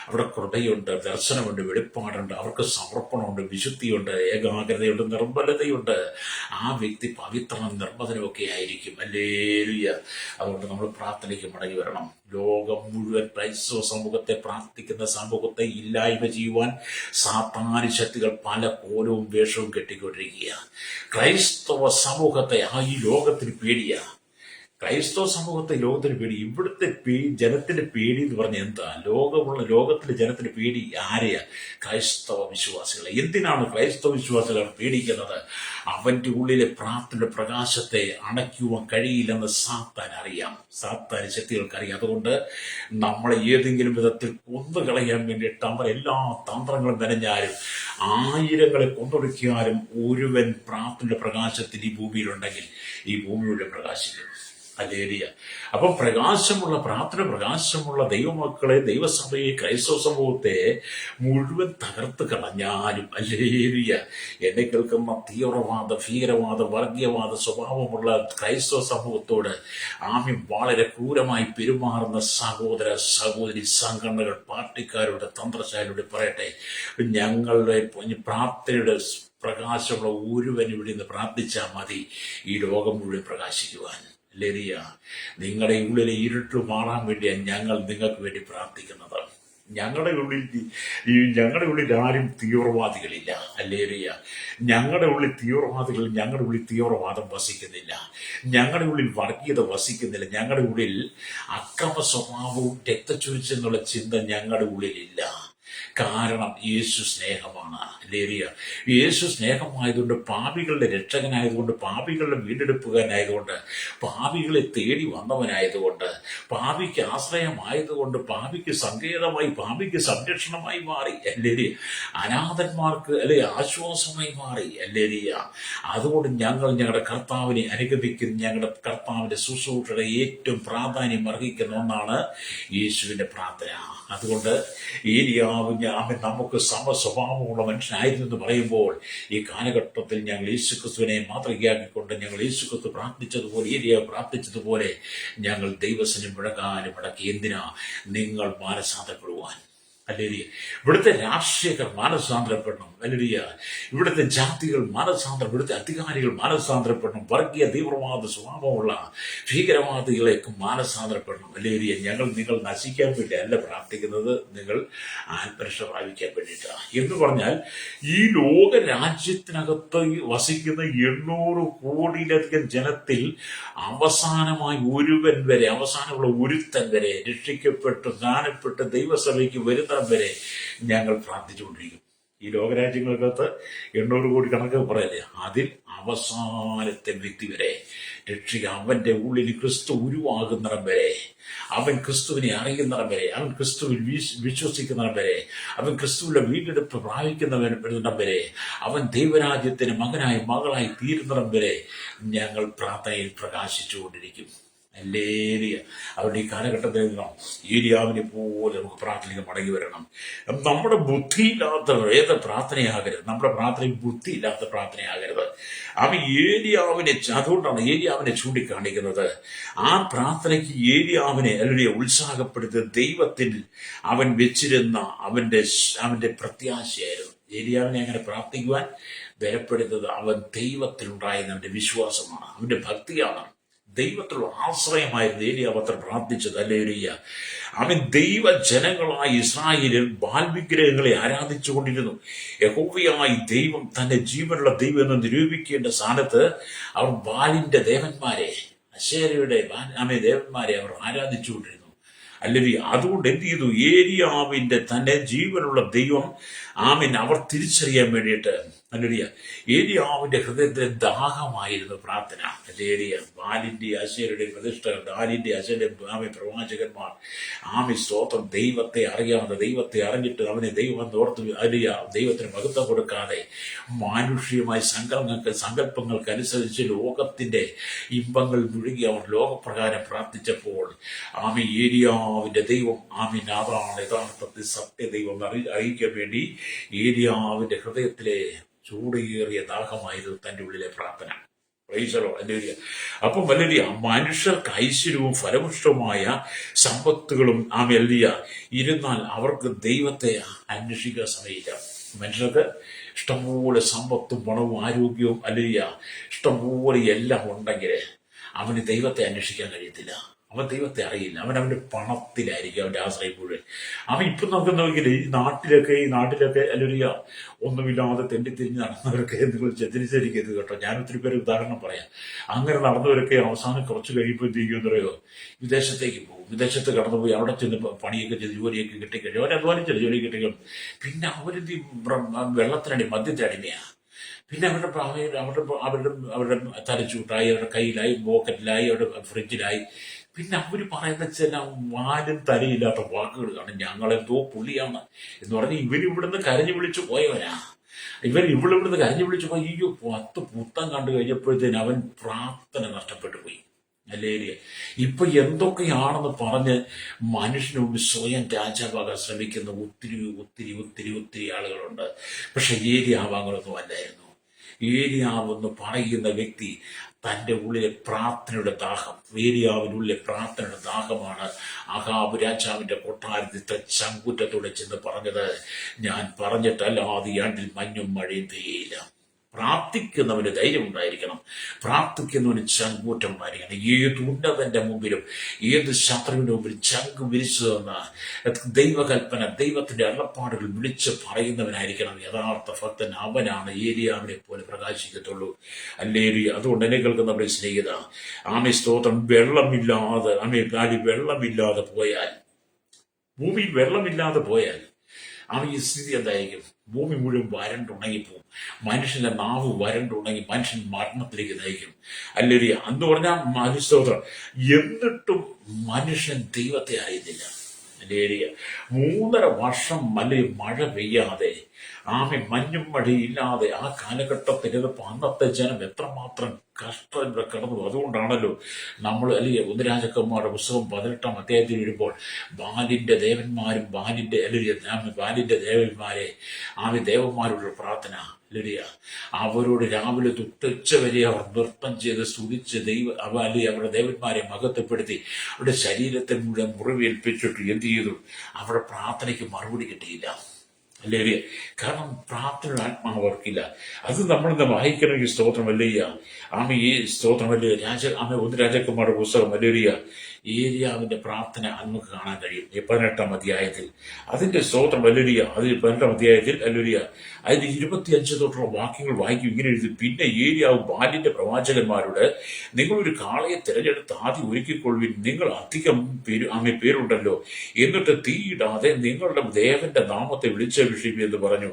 അവിടെ കൃപയുണ്ട്, ദർശനമുണ്ട്, വെളിപ്പാടുണ്ട്, അവർക്ക് സമർപ്പണമുണ്ട്, വിശുദ്ധിയുണ്ട്, ഏകാഗ്രതയുണ്ട്, നിർമ്മലതയുണ്ട്. ആ വ്യക്തി പവിത്രനും നിർമ്മലനുമൊക്കെ ആയിരിക്കും. ഹല്ലേലൂയ. അതുകൊണ്ട് നമ്മൾ പ്രാർത്ഥനയ്ക്ക് മടങ്ങി വരണം. ലോകം മുഴുവൻ ക്രൈസ്തവ സമൂഹത്തെ, പ്രാർത്ഥിക്കുന്ന സമൂഹത്തെ ഇല്ലായ്മ ചെയ്യുവാൻ സാത്താന്യ ശക്തികൾ പല കോലവും വേഷവും കെട്ടിക്കൊണ്ടിരിക്കുക. ക്രൈസ്തവ സമൂഹത്തെ ഈ ലോകത്തിന് പേടിയാ. ക്രൈസ്തവ സമൂഹത്തെ ലോകത്തിന് പേടി. ഇവിടുത്തെ ജനത്തിന്റെ പേടി എന്ന് പറഞ്ഞാൽ എന്താ? ലോകത്തിലെ ജനത്തിന്റെ പേടി ആരെയാ? ക്രൈസ്തവ വിശ്വാസികളെ. എന്തിനാണ് ക്രൈസ്തവ വിശ്വാസികൾ പേടിക്കുന്നത്? അവന്റെ ഉള്ളിലെ പ്രാർത്ഥനയുടെ പ്രകാശത്തെ അണയ്ക്കുവാൻ കഴിയില്ലെന്ന് സാത്താൻ അറിയാം, സാത്താൻ ശക്തികൾക്കറിയാം. അതുകൊണ്ട് നമ്മളെ ഏതെങ്കിലും വിധത്തിൽ കൊന്നുകളയാൻ വേണ്ടിയിട്ട് അവർ എല്ലാ തന്ത്രങ്ങളും മെനഞ്ഞാലും 1000ങ്ങളെ കൊന്നൊടുക്കിയാലും ഒരുവൻ പ്രാർത്ഥനയുടെ പ്രകാശത്തിൽ ഈ ഭൂമിയിലുണ്ടെങ്കിൽ ഈ ഭൂമിയുടെ പ്രകാശിക്കും. ഹല്ലേലൂയ. അപ്പൊ പ്രകാശമുള്ള പ്രാർത്ഥന, പ്രകാശമുള്ള ദൈവമക്കളെ, ദൈവസഭയെ, ക്രൈസ്തവ സമൂഹത്തെ മുഴുവൻ തകർത്ത് കളഞ്ഞാലും, ഹല്ലേലൂയ, എന്നെ കേൾക്കുന്ന തീവ്രവാദ, ഭീകരവാദ, വർഗീയവാദ സ്വഭാവമുള്ള ക്രൈസ്തവ സമൂഹത്തോട് വളരെ ക്രൂരമായി പെരുമാറുന്ന സഹോദര സഹോദരി സംഘടനകൾ, പാർട്ടിക്കാരുടെ, തന്ത്രശാലയുടെ പറയട്ടെ, ഞങ്ങളുടെ പ്രാർത്ഥനയുടെ പ്രകാശമുള്ള ഒരുവൻ ഇവിടെ നിന്ന് പ്രാർത്ഥിച്ചാൽ മതി ഈ ലോകം മുഴുവൻ പ്രകാശിക്കുവാൻ. ഹല്ലേലൂയ. നിങ്ങളുടെ ഉള്ളിലെ ഇരുട്ട് മാറാൻ വേണ്ടിയാണ് ഞങ്ങൾ നിങ്ങൾക്ക് വേണ്ടി പ്രാർത്ഥിക്കുന്നത്. ഞങ്ങളുടെ ഉള്ളിൽ ആരും തീവ്രവാദികളില്ല. ഹല്ലേലൂയ. ഞങ്ങളുടെ ഉള്ളിൽ തീവ്രവാദം വസിക്കുന്നില്ല. ഞങ്ങളുടെ ഉള്ളിൽ വർഗീയത വസിക്കുന്നില്ല. ഞങ്ങളുടെ ഉള്ളിൽ അക്രമ സ്വഭാവവും രക്തച്ചൊരിച്ചെന്നുള്ള ചിന്ത ഞങ്ങളുടെ ഉള്ളിലില്ല. കാരണം യേശു സ്നേഹമാണ്. ഹല്ലേലൂയ. യേശു സ്നേഹമായതുകൊണ്ട്, പാപികളുടെ രക്ഷകനായതുകൊണ്ട്, പാപികളുടെ വീണ്ടെടുപ്പുകാരനായതുകൊണ്ട്, പാപികളെ തേടി വന്നവനായതുകൊണ്ട്, പാപിക്ക് ആശ്രയമായതുകൊണ്ട്, പാപിക്ക് സങ്കേതമായി, പാപിക്ക് സംരക്ഷണമായി മാറി. ഹല്ലേലൂയ. അനാഥന്മാർക്ക് ആശ്വാസമായി മാറി. ഹല്ലേലൂയ. അതുകൊണ്ട് ഞങ്ങളുടെ കർത്താവിനെ അനുഗമിക്കുന്ന, ഞങ്ങളുടെ കർത്താവിന്റെ ശുശ്രൂഷയുടെ ഏറ്റവും പ്രാധാന്യം അർഹിക്കുന്ന ഒന്നാണ് യേശുവിന്റെ പ്രാർത്ഥന. അതുകൊണ്ട് ഏലിയാവ് നമുക്ക് സമസ്വഭാവമുള്ള മനുഷ്യനായിരുന്നു എന്ന് പറയുമ്പോൾ, ഈ കാലഘട്ടത്തിൽ ഞങ്ങൾ യേശുക്രിസ്തുവിനെ മാതൃകയാക്കിക്കൊണ്ട് ഞങ്ങൾ യേശുക്രിസ്തു പ്രാർത്ഥിച്ചതുപോലെ, ഏലിയാവ് പ്രാർത്ഥിച്ചതുപോലെ ഞങ്ങൾ ദൈവസനം മുടക്കി. എന്തിനാ? നിങ്ങൾ മാനസാന്തരപ്പെടുവാൻ. ഹല്ലേലൂയ. ഇവിടുത്തെ രാഷ്ട്രീയക്കാർ മാനസാന്തരപ്പെടണം. ഹല്ലേലൂയ. ഇവിടുത്തെ ജാതികൾ ഇവിടുത്തെ അധികാരികൾ മാനസാന്തരപ്പെടണം. വർഗീയ തീവ്രവാദ സ്വഭാവമുള്ള ഭീകരവാദികളേക്കും മാനസാന്തരപ്പെടണം. ഹല്ലേലൂയ. നിങ്ങൾ നശിക്കാൻ വേണ്ടി അല്ല പ്രാർത്ഥിക്കുന്നത്, നിങ്ങൾ ആത്മരക്ഷ പ്രാപിക്കാൻ വേണ്ടിയിട്ടാണ്. എന്ന് പറഞ്ഞാൽ ഈ ലോക രാജ്യത്തിനകത്ത് വസിക്കുന്ന 800 കോടിയിലധികം ജനത്തിൽ അവസാനമായി അവസാനമുള്ള ഒരുത്തൻ വരെ രക്ഷിക്കപ്പെട്ട് സ്നാനപ്പെട്ട് ദൈവസഭയ്ക്ക് വരുന്ന വരെ ഞങ്ങൾ പ്രാർത്ഥിച്ചുകൊണ്ടിരിക്കും. ഈ ലോകരാജ്യങ്ങൾക്കകത്ത് 800 കോടി കണക്ക് പറയല്ലേ, അതിൽ അവസാനത്തെ വ്യക്തി വരെ രക്ഷിക്കുക. അവന്റെ ഉള്ളിൽ ക്രിസ്തു ഉരുവാകുന്നിടം വരെ, അവൻ ക്രിസ്തുവിനെ അറിയുന്നിടം വരെ, അവൻ ക്രിസ്തുവിൽ വിശ്വസിക്കുന്നിടം വരെ, അവൻ ക്രിസ്തുവിന്റെ വീണ്ടെടുപ്പ് പ്രാപിക്കുന്നവരിടം വരെ, അവൻ ദൈവരാജ്യത്തിന് മകനായി മകളായി തീരുന്നിടം വരെ ഞങ്ങൾ പ്രാർത്ഥനയിൽ പ്രകാശിച്ചുകൊണ്ടിരിക്കും. ഹല്ലേലൂയ. അവരുടെ ഈ കാലഘട്ടത്തിൽ ഏലിയാവിനെ പോലെ നമുക്ക് പ്രാർത്ഥനയ്ക്ക് മടങ്ങി വരണം. നമ്മുടെ ബുദ്ധിയില്ലാത്ത പ്രാർത്ഥനയാകരുത്. നമ്മുടെ പ്രാർത്ഥനയിൽ ബുദ്ധിയില്ലാത്ത പ്രാർത്ഥനയാകരുത്. അതുകൊണ്ടാണ് ഏലിയാവിനെ ചൂണ്ടിക്കാണിക്കുന്നത്. ആ പ്രാർത്ഥനയ്ക്ക് ഏലിയാവിനെ ഉത്സാഹപ്പെടുത്തി ദൈവത്തിൽ അവൻ വെച്ചിരുന്ന അവന്റെ പ്രത്യാശയായിരുന്നു. ഏലിയാവിനെ അങ്ങനെ പ്രാർത്ഥിക്കുവാൻ ബലപ്പെടുന്നത് അവൻ ദൈവത്തിലുണ്ടായിരുന്ന അവന്റെ വിശ്വാസമാണ്, അവന്റെ ഭക്തിയാണ്. ദൈവത്തിലുള്ള ആശ്രയമായിരുന്നു ഏലിയാവ് അത്ര പ്രാർത്ഥിച്ചത്. ഹല്ലേലൂയ. അവൻ ദൈവജനങ്ങളായി ഇസ്രായേലിൽ ബാൽവിഗ്രഹങ്ങളെ ആരാധിച്ചുകൊണ്ടിരുന്നു. യഹോവയായി ദൈവം തന്റെ ജീവനുള്ള ദൈവം എന്ന് നിരൂപിക്കേണ്ട സ്ഥാനത്ത് അവർ ബാലിന്റെ ദേവന്മാരെ, അശേരയുടെ ദേവന്മാരെ അവർ ആരാധിച്ചുകൊണ്ടിരുന്നു. അല്ലെങ്കിൽ അതുകൊണ്ട് എന്ത് ചെയ്തു? ഏലിയാവിന്റെ തന്നെ ജീവനുള്ള ദൈവം അവർ തിരിച്ചറിയാൻ വേണ്ടിയിട്ട് ഏലിയാവിന്റെ ഹൃദയത്തിലെ ദാഹമായിരുന്നു പ്രാർത്ഥന. ബാലിന്റെ അശേരയുടെ പ്രതിഷ്ഠകൾ, ബാലിന്റെ അശേരയുടെ പ്രവാചകന്മാർ സ്തോത്രം ദൈവത്തെ അറിയാതെ, ദൈവത്തെ അറിഞ്ഞിട്ട് അവനെ ദൈവം ഓർത്ത് ദൈവത്തിന് മഹത്വം കൊടുക്കാതെ മാനുഷികമായ സങ്കല്പങ്ങൾക്കനുസരിച്ച് ലോകത്തിന്റെ ഇമ്പങ്ങൾ മുഴുകി അവർ ലോകപ്രകാരം പ്രാർത്ഥിച്ചപ്പോൾ ഏലിയാവിന്റെ ദൈവം അതാണ് യഥാർത്ഥത്തിൽ സത്യദൈവം അറിയിക്കാൻ വേണ്ടി ഏലിയാവിന്റെ ഹൃദയത്തിലെ ചൂടേറിയ ദാഹമായിരുന്നു തന്റെ ഉള്ളിലെ പ്രാർത്ഥന. അപ്പം മനുഷ്യർക്ക് ഐശ്വര്യവും ഫലപുഷ്ടവുമായ സമ്പത്തുകളും ഇരുന്നാൽ അവർക്ക് ദൈവത്തെ അന്വേഷിക്കാൻ സമയമില്ല. മനുഷ്യർക്ക് ഇഷ്ടംപോലെ സമ്പത്തും പണവും ആരോഗ്യവും ഇഷ്ടംപോലെ എല്ലാം ഉണ്ടെങ്കിൽ അവന് ദൈവത്തെ അന്വേഷിക്കാൻ കഴിയത്തില്ല. അവൻ ദൈവത്തെ അറിയില്ല. അവന്റെ പണത്തിലായിരിക്കും അവന്റെ ആശ്രയം മുഴുവൻ. ഇപ്പം നമുക്ക് നോക്കിയാൽ ഈ നാട്ടിലൊക്കെ ഒന്നുമില്ലാതെ തെണ്ടിത്തിരിഞ്ഞ് നടന്നവരൊക്കെ നിങ്ങൾ തിരിച്ചടിക്കരുത് കേട്ടോ. ഞാൻ ഒത്തിരി പേര് ഉദാഹരണം പറയാം. അങ്ങനെ നടന്നവരൊക്കെ അവസാനം കുറച്ച് കഴിയുമ്പോൾ എന്ത് ചെയ്യുമെന്ന് പറയുമോ, വിദേശത്തേക്ക് പോകും. വിദേശത്ത് കടന്നുപോയി അവിടെ ചെന്ന് പണിയൊക്കെ ചെയ്ത് ജോലിയൊക്കെ കിട്ടിക്കഴിഞ്ഞു, അവരധ്വാനിച്ചല്ലോ ജോലി കിട്ടിക്കഴിഞ്ഞു. പിന്നെ അവരെന്ത് വെള്ളത്തിനടി, മദ്യത്തിനടിമയാണ്. പിന്നെ അവരുടെ തലച്ചൂട്ടായി, അവരുടെ കയ്യിലായി, പോക്കറ്റിലായി, അവരുടെ ഫ്രിഡ്ജിലായി. പിന്നെ അവർ പറയുന്ന ചില വാലും തലയില്ലാത്ത വാക്കുകൾ കാണും. ഞങ്ങളെന്തോ പുള്ളിയാണ് എന്ന് പറഞ്ഞ് ഇവരിവിടുന്ന് കരഞ്ഞു വിളിച്ചു പോയവനാ. ഇവിടുന്ന് കരഞ്ഞു വിളിച്ചു പോയി. 10 പുത്തം കണ്ടു കഴിഞ്ഞപ്പോഴത്തേന് അവൻ പ്രാർത്ഥന നഷ്ടപ്പെട്ടു പോയി. അല്ലേ? ഇപ്പൊ എന്തൊക്കെയാണെന്ന് പറഞ്ഞ് മനുഷ്യന് മുമ്പ് സ്വയം രാജാവാകാൻ ശ്രമിക്കുന്ന ഒത്തിരി ഒത്തിരി ഒത്തിരി ഒത്തിരി ആളുകളുണ്ട്. പക്ഷെ ഏലിയാവ് അങ്ങനൊന്നും അല്ലായിരുന്നു. ഏലിയാവ് എന്ന് പറയുന്ന വ്യക്തി തൻ്റെ ഉള്ളിലെ പ്രാർത്ഥനയുടെ ദാഹം, ഏലിയാവിനുള്ളിലെ പ്രാർത്ഥനയുടെ ദാഹമാണ് അഹാബ് രാജാവിന്റെ കൊട്ടാരത്തിൽ ചങ്കുറ്റത്തോടെ ചെന്ന് പറഞ്ഞത്, ഞാൻ പറഞ്ഞിട്ടല്ലാതെ ഈ ആണ്ടിൽ മഞ്ഞും മഴയും പെയ്യയില്ല. പ്രാർത്ഥിക്കുന്നവന് ധൈര്യം ഉണ്ടായിരിക്കണം, പ്രാർത്ഥിക്കുന്നവന് ചങ്കൂറ്റം ഉണ്ടായിരിക്കണം. ഏത് ഉന്നതന്റെ മുമ്പിലും ഏത് ശത്രുവിന്റെ മുമ്പിൽ ചങ്ക് വിരിച്ചു തന്ന ദൈവകൽപ്പന, ദൈവത്തിന്റെ അള്ളപ്പാടുകൾ വിളിച്ച് പറയുന്നവനായിരിക്കണം യഥാർത്ഥ ഭക്തൻ. അവനാണ് ഏലിയാവിനെ പോലെ പ്രകാശിക്കത്തുള്ളൂ. അല്ലേലൂയ. അതുകൊണ്ട് എന്നെ കേൾക്കുന്ന നമ്മുടെ സ്നേഹിത, ആമേ സ്തോത്രം, വെള്ളമില്ലാതെ പോയാൽ, ഭൂമിയിൽ വെള്ളമില്ലാതെ പോയാൽ ഈ സ്ഥിതി എന്തായിരിക്കും? ഭൂമി മുഴുവൻ വരണ്ടുണങ്ങിപ്പോവും. മനുഷ്യന്റെ നാവ് വരണ്ടുണങ്ങി മനുഷ്യൻ മരണത്തിലേക്ക് നയിക്കും. അല്ലെങ്കിൽ എന്ന് പറഞ്ഞാൽ മനുസ്തോത്രം, എന്നിട്ടും മനുഷ്യൻ ദൈവത്തെ അറിയുന്നില്ല. അല്ലേരിയ 3.5 വർഷം അല്ലെങ്കിൽ മഴ പെയ്യാതെ, മഞ്ഞും മഴയില്ലാതെ ആ കാലഘട്ടത്തിൽ അന്നത്തെ ജനം എത്രമാത്രം കഷ്ടം കിടന്നു. അതുകൊണ്ടാണല്ലോ നമ്മൾ അല്ലെങ്കിൽ 1 രാജാക്കന്മാരുടെ പുസ്തകം 18-ാം അധ്യായത്തിൽ വരുമ്പോൾ ബാലിന്റെ ദേവന്മാരും ബാലിന്റെ ദേവന്മാരെ ദേവന്മാരുടെ പ്രാർത്ഥന, അവരോട് രാവിലെ തൊട്ടുച്ച വരെ അവർ നൃത്തം ചെയ്ത് സ്തുതിച്ച് അവരുടെ ദേവന്മാരെ മഹത്വപ്പെടുത്തി അവരുടെ ശരീരത്തെ മുഴുവൻ മുറിവേൽപ്പിച്ചിട്ട് എന്ത് ചെയ്തു? അവരുടെ പ്രാർത്ഥനയ്ക്ക് മറുപടി കിട്ടിയില്ല. അല്ലേ? കാരണം പ്രാർത്ഥനയുടെ ആത്മാവ് അവർക്കില്ല. അത് നമ്മളിന്ന് വായിക്കണമെങ്കിൽ സ്തോത്രം അല്ലയ്യ. ഈ സ്തോത്രം അല്ലേ 1 രാജാക്കന്മാരുടെ പുസ്തകം അല്ലേരിയ ഏലിയാവിന്റെ പ്രാർത്ഥന നമുക്ക് കാണാൻ കഴിയും 18-ാം അധ്യായത്തിൽ. അതിന്റെ സ്തോത്രം അല്ലേരിയ. അതിൽ 18-ാം അധ്യായത്തിൽ അല്ലേരിയ അതിന്റെ 25 തൊട്ടുള്ള വാക്യങ്ങൾ വായിക്കും. ഇങ്ങനെ എഴുതി, പിന്നെ ഏലിയാവ് ബാലിന്റെ പ്രവാചകന്മാരോട്, നിങ്ങളൊരു കാളയെ തിരഞ്ഞെടുത്ത് ആദ്യം ഒരുക്കിക്കൊള്ളുവിൻ, നിങ്ങൾ അധികം പേരുണ്ടല്ലോ, എന്നിട്ട് തീയിടാതെ നിങ്ങളുടെ ദേവന്റെ നാമത്തെ വിളിച്ചഭിഷേകം എന്ന് പറഞ്ഞു.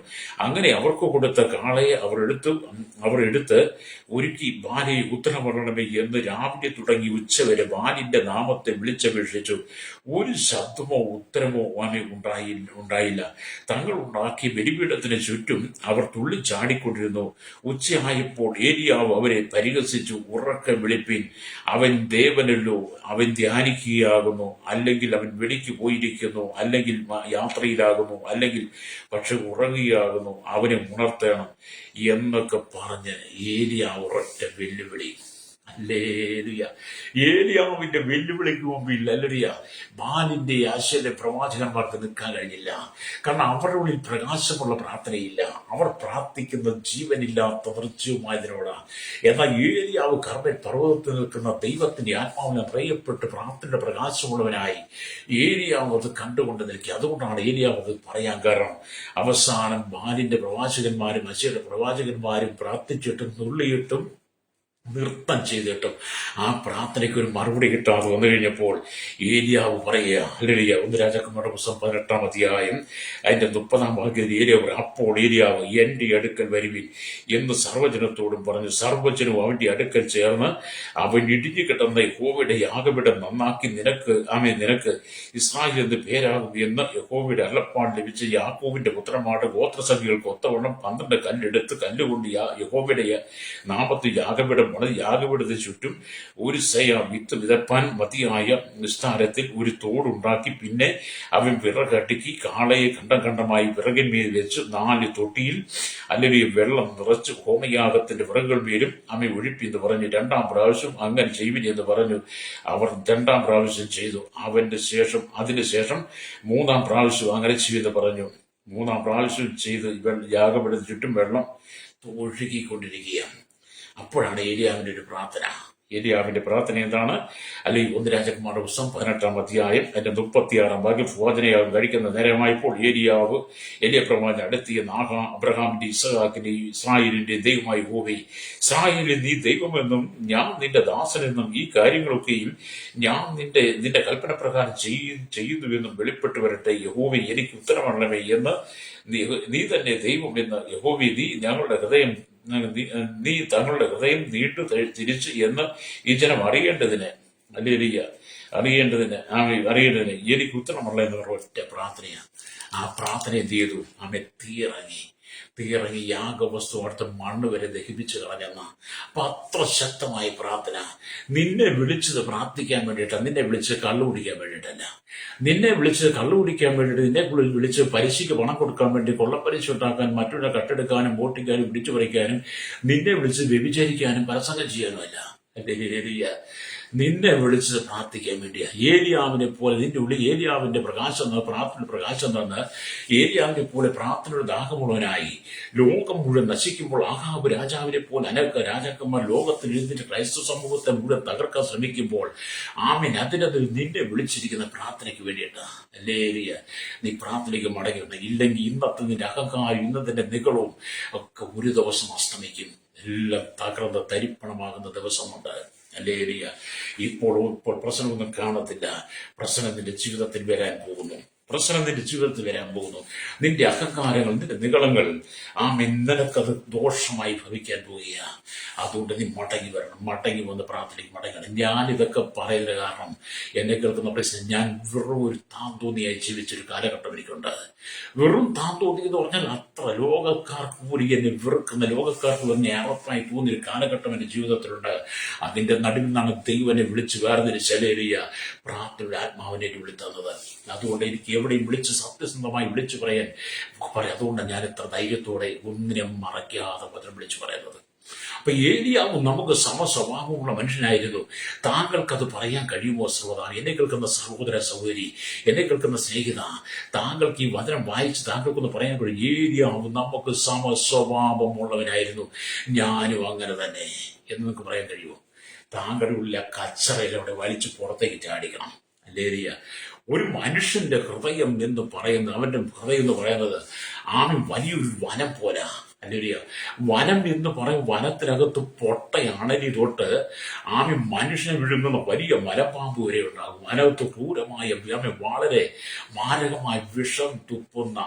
അങ്ങനെ അവർക്ക് കൊടുത്ത കാളയെ അവർ എടുത്ത് ഒരുക്കി ബാലയെ ഉത്തരം പറയണമേ എന്ന് രാവിലെ തുടങ്ങി ഉച്ചവരെ ബാലിന്റെ നാമത്തെ വിളിച്ചപേക്ഷിച്ചു. ഒരു ശബ്ദമോ ഉത്തരമോ ഉണ്ടായില്ല. തങ്ങൾ ഉണ്ടാക്കിയ ബലിപീഠത്തിന് ചുറ്റും അവർ തുള്ളിച്ചാടിക്കൊണ്ടിരുന്നു. ഉച്ചയായപ്പോൾ ഏലിയാവ് അവരെ പരിഹസിച്ചു, ഉറക്കെ വിളിപ്പിൻ, അവൻ ദേവനല്ലോ, അവൻ ധ്യാനിക്കുകയാകുന്നു, അല്ലെങ്കിൽ അവൻ വെളിക്ക് പോയിരിക്കുന്നു, അല്ലെങ്കിൽ യാത്രയിലാകുന്നു, അല്ലെങ്കിൽ പക്ഷെ ഉറങ്ങുകയാകുന്നു, അവനെ ഉണർത്തണം എന്നൊക്കെ പറഞ്ഞ് ഏലിയാവ് ഒരൊറ്റ വെല്ലുവിളി. ഹല്ലേലൂയ. ഏലിയാവിന്റെ വെല്ലുവിളിക്ക് മുമ്പിൽ ഹല്ലേലൂയ ബാലിന്റെ ആശയുടെ പ്രവാചകന്മാർക്ക് നിൽക്കാൻ കഴിഞ്ഞില്ല. കാരണം അവരുടെ ഉള്ളിൽ പ്രകാശമുള്ള പ്രാർത്ഥനയില്ല. അവർ പ്രാർത്ഥിക്കുന്നത് ജീവനില്ലാത്ത ദൃശ്യവുമായതിനോടാണ്. എന്നാൽ ഏലിയാവ് കർമ്മൽ പർവ്വതത്തിൽ നിൽക്കുന്ന ദൈവത്തിന്റെ ആത്മാവിനെ പ്രിയപ്പെട്ട് പ്രാർത്ഥനയുടെ പ്രകാശമുള്ളവനായി ഏലിയാവ് അത് കണ്ടുകൊണ്ട് നിൽക്കുക. അതുകൊണ്ടാണ് ഏലിയാവ് അത് പറയാൻ കാരണം. അവസാനം ബാലിന്റെ പ്രവാചകന്മാരും അശയുടെ പ്രവാചകന്മാരും പ്രാർത്ഥിച്ചിട്ടും നുള്ളിയിട്ടും നൃത്തം ചെയ്തിട്ടും ആ പ്രാർത്ഥനയ്ക്ക് ഒരു മറുപടി കിട്ടാതെ വന്നു കഴിഞ്ഞപ്പോൾ ഏലിയാവ് പറയുക, ഹല്ലേലൂയ. 1 രാജാക്കന്മാരുടെ പുസ്തകം 18-ാം അധ്യായം അതിന്റെ 30-ാം വാക്യത്തിൽ ഏലിയാവ്, അപ്പോൾ ഏലിയാവ് എന്റെ അടുക്കൽ വരുവിൻ എന്ന് സർവ്വജനത്തോടും പറഞ്ഞു. സർവ്വജനവും അവന്റെ അടുക്കൽ ചേർന്ന്, അവൻ ഇടിഞ്ഞു കിടന്ന യഹോവയുടെ യാഗപീഠം നന്നാക്കി നിനക്ക് ഇസ്രായേൽ എന്ന് പേരാകും എന്ന് യഹോവയുടെ അരുളപ്പാട് ലഭിച്ച യാക്കോബിന്റെ പുത്രന്മാരുടെ ഗോത്രസംഖ്യകൾക്ക് ഒത്തവണ്ണം 12 കല്ലെടുത്ത് കല്ലുകൊണ്ട് യഹോവയുടെ നാമത്തിൽ യാഗപീഠം യാഗപീഠത്തിന് ചുറ്റും ഒരു വിത്ത് വിതപ്പാൻ മതിയായ വിസ്താരത്തിൽ ഒരു തോടുണ്ടാക്കി. പിന്നെ അവൻ വിറകടുക്കി കാളയെ ഖണ്ഡമായി വിറകിന്മേൽ വെച്ച് 4 തൊട്ടിയിൽ അല്ലെങ്കിൽ വെള്ളം നിറച്ച് ഹോമയാഗത്തിന്റെ വിറകുകൾ മേലും ഒഴിപ്പിന്ന് പറഞ്ഞു. 2-ാം പ്രാവശ്യം അങ്ങനെ ചെയ്യുവിൻ എന്ന് പറഞ്ഞു. അവർ 2-ാം പ്രാവശ്യം ചെയ്തു. അതിനുശേഷം 3-ാം പ്രാവശ്യം അങ്ങനെ ചെയ്യുമെന്ന് പറഞ്ഞു. 3-ാം പ്രാവശ്യം ചെയ്ത് യാഗപീഠത്തിന് ചുറ്റും വെള്ളം ഒഴുകിക്കൊണ്ടിരിക്കുകയാണ്. അപ്പോഴാണ് ഏലിയാവിന്റെ ഒരു പ്രാർത്ഥന. ഏലിയാവിന്റെ പ്രാർത്ഥന എന്താണ്? അല്ലെങ്കിൽ 1 രാജാക്കന്മാരുടെ പുസ്തകം 18-ാം അധ്യായം അതിന്റെ 36-ാം വാക്യം, ഭോജനയാഗം കഴിക്കുന്ന നേരമായപ്പോൾ ഏലിയ പ്രവാചകൻ അടുത്തിയ അബ്രഹാമിന്റെ ഇസ്ഹാക്കിന്റെ ഇസ്രായേലിന്റെ ദൈവമായി യഹോവേ, ഇസ്രായേലിൽ നീ ദൈവമെന്നും ഞാൻ നിന്റെ ദാസനെന്നും ഈ കാര്യങ്ങളൊക്കെയും ഞാൻ നിന്റെ കൽപ്പന പ്രകാരം ചെയ്യുന്നുവെന്നും വെളിപ്പെട്ടു വരട്ടെ. യഹോവേ, എനിക്ക് ഉത്തരമരണമേ എന്ന് നീ തന്നെ ദൈവം എന്ന്. യഹോവേ, നീ തങ്ങളുടെ ഹൃദയം നീട്ടു തിരിച്ച് എന്ന് ഈ ജനം അറിയേണ്ടതിന് എനിക്ക് ഉത്തരമുള്ള എന്ന് പറഞ്ഞ ഒറ്റ പ്രാർത്ഥനയാണ്. ആ പ്രാർത്ഥന എന്ത് ചെയ്തു? തീയിറങ്ങി. തീയിറങ്ങി യാഗവസ്തു അടുത്ത് മണ്ണ് വരെ ദഹിപ്പിച്ച് കളഞ്ഞെന്ന. അപ്പൊ അത്ര ശക്തമായ പ്രാർത്ഥന. നിന്നെ വിളിച്ചത് പ്രാർത്ഥിക്കാൻ വേണ്ടിയിട്ടാണ്, നിന്നെ വിളിച്ച് കള്ളു കുടിക്കാൻ വേണ്ടിയിട്ടല്ല. നിന്നെ വിളിച്ച് കള്ളു കുടിക്കാൻ വേണ്ടിയിട്ട്, നിന്നെ വിളിച്ച് പലിശയ്ക്ക് പണം കൊടുക്കാൻ വേണ്ടി, കൊള്ളപ്പലിശ ഉണ്ടാക്കാൻ, മറ്റുള്ള കട്ടെടുക്കാനും മോട്ടിക്കാനും പിടിച്ചു പറിക്കാനും, നിന്നെ വിളിച്ച് വ്യഭിചരിക്കാനും പരസംഗം ചെയ്യാനുമല്ല. നിന്നെ വിളിച്ച് പ്രാർത്ഥിക്കാൻ വേണ്ടിയാ. ഏലിയാവിനെ പോലെ നിന്റെ ഉള്ളിൽ ഏലിയാവിന്റെ പ്രകാശം, പ്രാർത്ഥനയുടെ പ്രകാശം തന്ന് ഏലിയാവിനെ പോലെ പ്രാർത്ഥനയുടെ ദാഹമുള്ളവനായി ലോകം മുഴുവൻ നശിക്കുമ്പോൾ ആഹാബ് രാജാവിനെ പോലെ അനേക രാജാക്കന്മാർ ലോകത്തിൽ എഴുന്നിട്ട് ക്രൈസ്തവ സമൂഹത്തെ മുഴുവൻ തകർക്കാൻ ശ്രമിക്കുമ്പോൾ ആമീൻ, അതിനകത്ത് നിന്നെ വിളിച്ചിരിക്കുന്ന പ്രാർത്ഥനയ്ക്ക് വേണ്ടിയിട്ടാ. അല്ലേലിയ, നീ പ്രാർത്ഥനയ്ക്ക് മടങ്ങി വരണം. ഇല്ലെങ്കിൽ ഇന്നത്തെ നിന്റെ അഹങ്കാരം, ഇന്നത്തെ നികളവും ഒക്കെ ഒരു ദിവസം അസ്തമിക്കും. എല്ലാം തകർന്ന് തരിപ്പണമാകുന്ന ദിവസമുണ്ട്. അല്ലേലിയ. ഇപ്പോൾ പ്രശ്നമൊന്നും കാണത്തില്ല. പ്രശ്നം നിന്റെ ജീവിതത്തിൽ വരാൻ പോകുന്നു. നിന്റെ അഹങ്കാരങ്ങൾ, നിന്റെ നികളങ്ങൾ നിനക്കത് ദോഷമായി ഭവിക്കാൻ പോവുക. അതുകൊണ്ട് നീ മടങ്ങി വരണം. മടങ്ങി വന്ന് പ്രാർത്ഥനയ്ക്ക് മടങ്ങണം. ഞാനിതൊക്കെ പറയുന്ന കാരണം എന്നെ കേൾക്കുന്ന പ്രശ്നം, ഞാൻ വെറും ഒരു താന്തോന്നിയായി ജീവിച്ചൊരു കാലഘട്ടം എനിക്കുണ്ട്. വെറും താന്തോന്നി എന്ന് പറഞ്ഞാൽ അത്ര ലോകക്കാർക്ക് പോലും എന്നെ വെറുക്കുന്ന, ലോകക്കാർക്ക് എന്നെ അറപ്പായി തോന്നിയൊരു കാലഘട്ടം എന്റെ ജീവിതത്തിലുണ്ട്. അതിന്റെ നടുവിൽ നിന്നാണ് ദൈവം എന്നെ വിളിച്ച് വേർതിരിച്ചലേറിയ പ്രാർത്ഥനയുടെ ആത്മാവിനെ വിളിത്തന്നത്. അതുകൊണ്ട് എനിക്ക് എവിടെയും വിളിച്ച് സത്യസന്ധമായി വിളിച്ചു പറയാൻ അതുകൊണ്ടാണ് ഞാൻ എത്ര ധൈര്യത്തോടെ ഒന്നിനും മറയ്ക്കാതെ പത്രം വിളിച്ചു പറയുന്നത്. അപ്പൊ ഏലിയാവും നമുക്ക് സമസ്വഭാവമുള്ള മനുഷ്യനായിരുന്നു. താങ്കൾക്കത് പറയാൻ കഴിയുമോ സഹോദരൻ? എന്നെ കേൾക്കുന്ന സഹോദര സഹോദരി, എന്നെ കേൾക്കുന്ന സ്നേഹിത, താങ്കൾക്ക് ഈ വചനം വായിച്ച് താങ്കൾക്കൊന്ന് പറയാൻ കഴിയും, ഏലിയാവും നമുക്ക് സമസ്വഭാവമുള്ളവനായിരുന്നു, ഞാനും അങ്ങനെ തന്നെ എന്ന് നിങ്ങൾക്ക് പറയാൻ കഴിയുമോ? താങ്കളുടെ ഉള്ള കച്ചറയിലൂടെ വലിച്ചു പുറത്തേക്ക് ചാടിക്കണം. അല്ലേരിയ. ഒരു മനുഷ്യന്റെ ഹൃദയം എന്ന് പറയുന്നത്, അവന്റെ ഹൃദയം എന്ന് പറയുന്നത് വലിയൊരു വനം പോലെ. അല്ലേരിയ. വനം എന്ന് പറയും, വനത്തിനകത്ത് പൊട്ടയണലി തൊട്ട് മനുഷ്യനെ വിഴുങ്ങുന്ന വലിയ മലപ്പാമ്പ് വരെ ഉണ്ടാകും. അതിനകത്ത് ക്രൂരമായ വളരെ മാരകമായ വിഷം തുപ്പുന്ന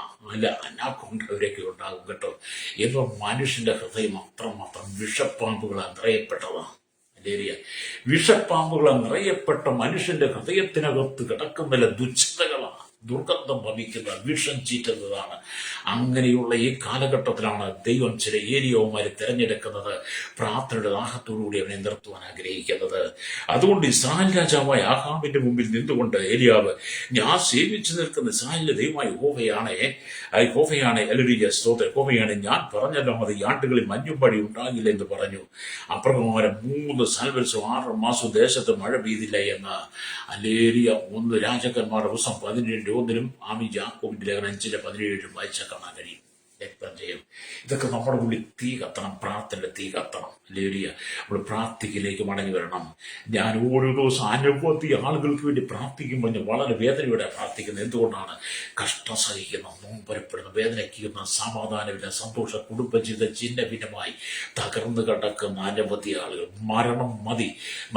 അനാക്കൊണ്ടവരൊക്കെ ഉണ്ടാകും കേട്ടോ. എന്ന് മനുഷ്യന്റെ ഹൃദയം അത്രമാത്രം വിഷപ്പാമ്പുകളാൽ നിറയപ്പെട്ടതാണ്. വിഷപ്പാമ്പുകളെ നിറയപ്പെട്ട മനുഷ്യന്റെ ഹൃദയത്തിനകത്ത് കിടക്കുന്ന ദുശ്ചിന്തകളാണ്, ദുർഗന്ധം ഭവിക്കുന്ന, വിഷം ചീറ്റുന്നതാണ്. അങ്ങനെയുള്ള ഈ കാലഘട്ടത്തിലാണ് ദൈവം ചില ഏലിയവന്മാരെ തിരഞ്ഞെടുക്കുന്നത്, പ്രാർത്ഥനയുടെ ദാഹത്തോടുകൂടി അവനെ നിർത്തുവാൻ ആഗ്രഹിക്കുന്നത്. അതുകൊണ്ട് ഇസ്രായേൽ രാജാവായ ആഹാബിന്റെ മുമ്പിൽ നിന്നുകൊണ്ട് ഏലിയാവ്, ഞാൻ സേവിച്ചു നിൽക്കുന്ന ഇസ്രായേലിന്റെ ദൈവമായ യഹോവയാണ്, ഹല്ലേലൂയ, സ്തോത്രം, യഹോവയാണ്, ഞാൻ പറഞ്ഞല്ലോ അത് ഈ ആണ്ടുകളിൽ മഞ്ഞുംപടി ഉണ്ടാകില്ല എന്ന് പറഞ്ഞു. അപ്രകാരം 3 സംവത്സരം 6 മാസം ദേശത്ത് മഴ പെയ്തില്ല എന്ന്. ഹല്ലേലൂയ. 1 രാജാക്കന്മാരുടെ പുസ്തകം 17:1 യാക്കോബിന്റെ ലേഖനം 5:17 വായിച്ചാൽ കാണാൻ കഴിയും. രക്തജയം. ഇതൊക്കെ നമ്മുടെ ഉള്ളിൽ തീ കത്തണം, പ്രാർത്ഥനയുടെ തീ കത്തണം. ഹല്ലേലൂയ. നമ്മൾ പ്രാർത്ഥനയിലേക്ക് മടങ്ങി വരണം. ഞാൻ ഓരോ ദിവസം അനവധി ആളുകൾക്ക് വേണ്ടി പ്രാർത്ഥിക്കുമ്പോൾ ഞാൻ വളരെ വേദനയോടെ പ്രാർത്ഥിക്കുന്നത്. എന്തുകൊണ്ടാണ്? കഷ്ടം സഹിക്കുന്ന, നോമ്പരപ്പെടുന്ന, വേദനയ്ക്കുന്ന, സമാധാനമില്ല, സന്തോഷ കുടുംബജീവിത ചിഹ്ന ഭിന്നമായി തകർന്നു കിടക്കുന്ന അനവധി ആളുകൾ. മരണം മതി,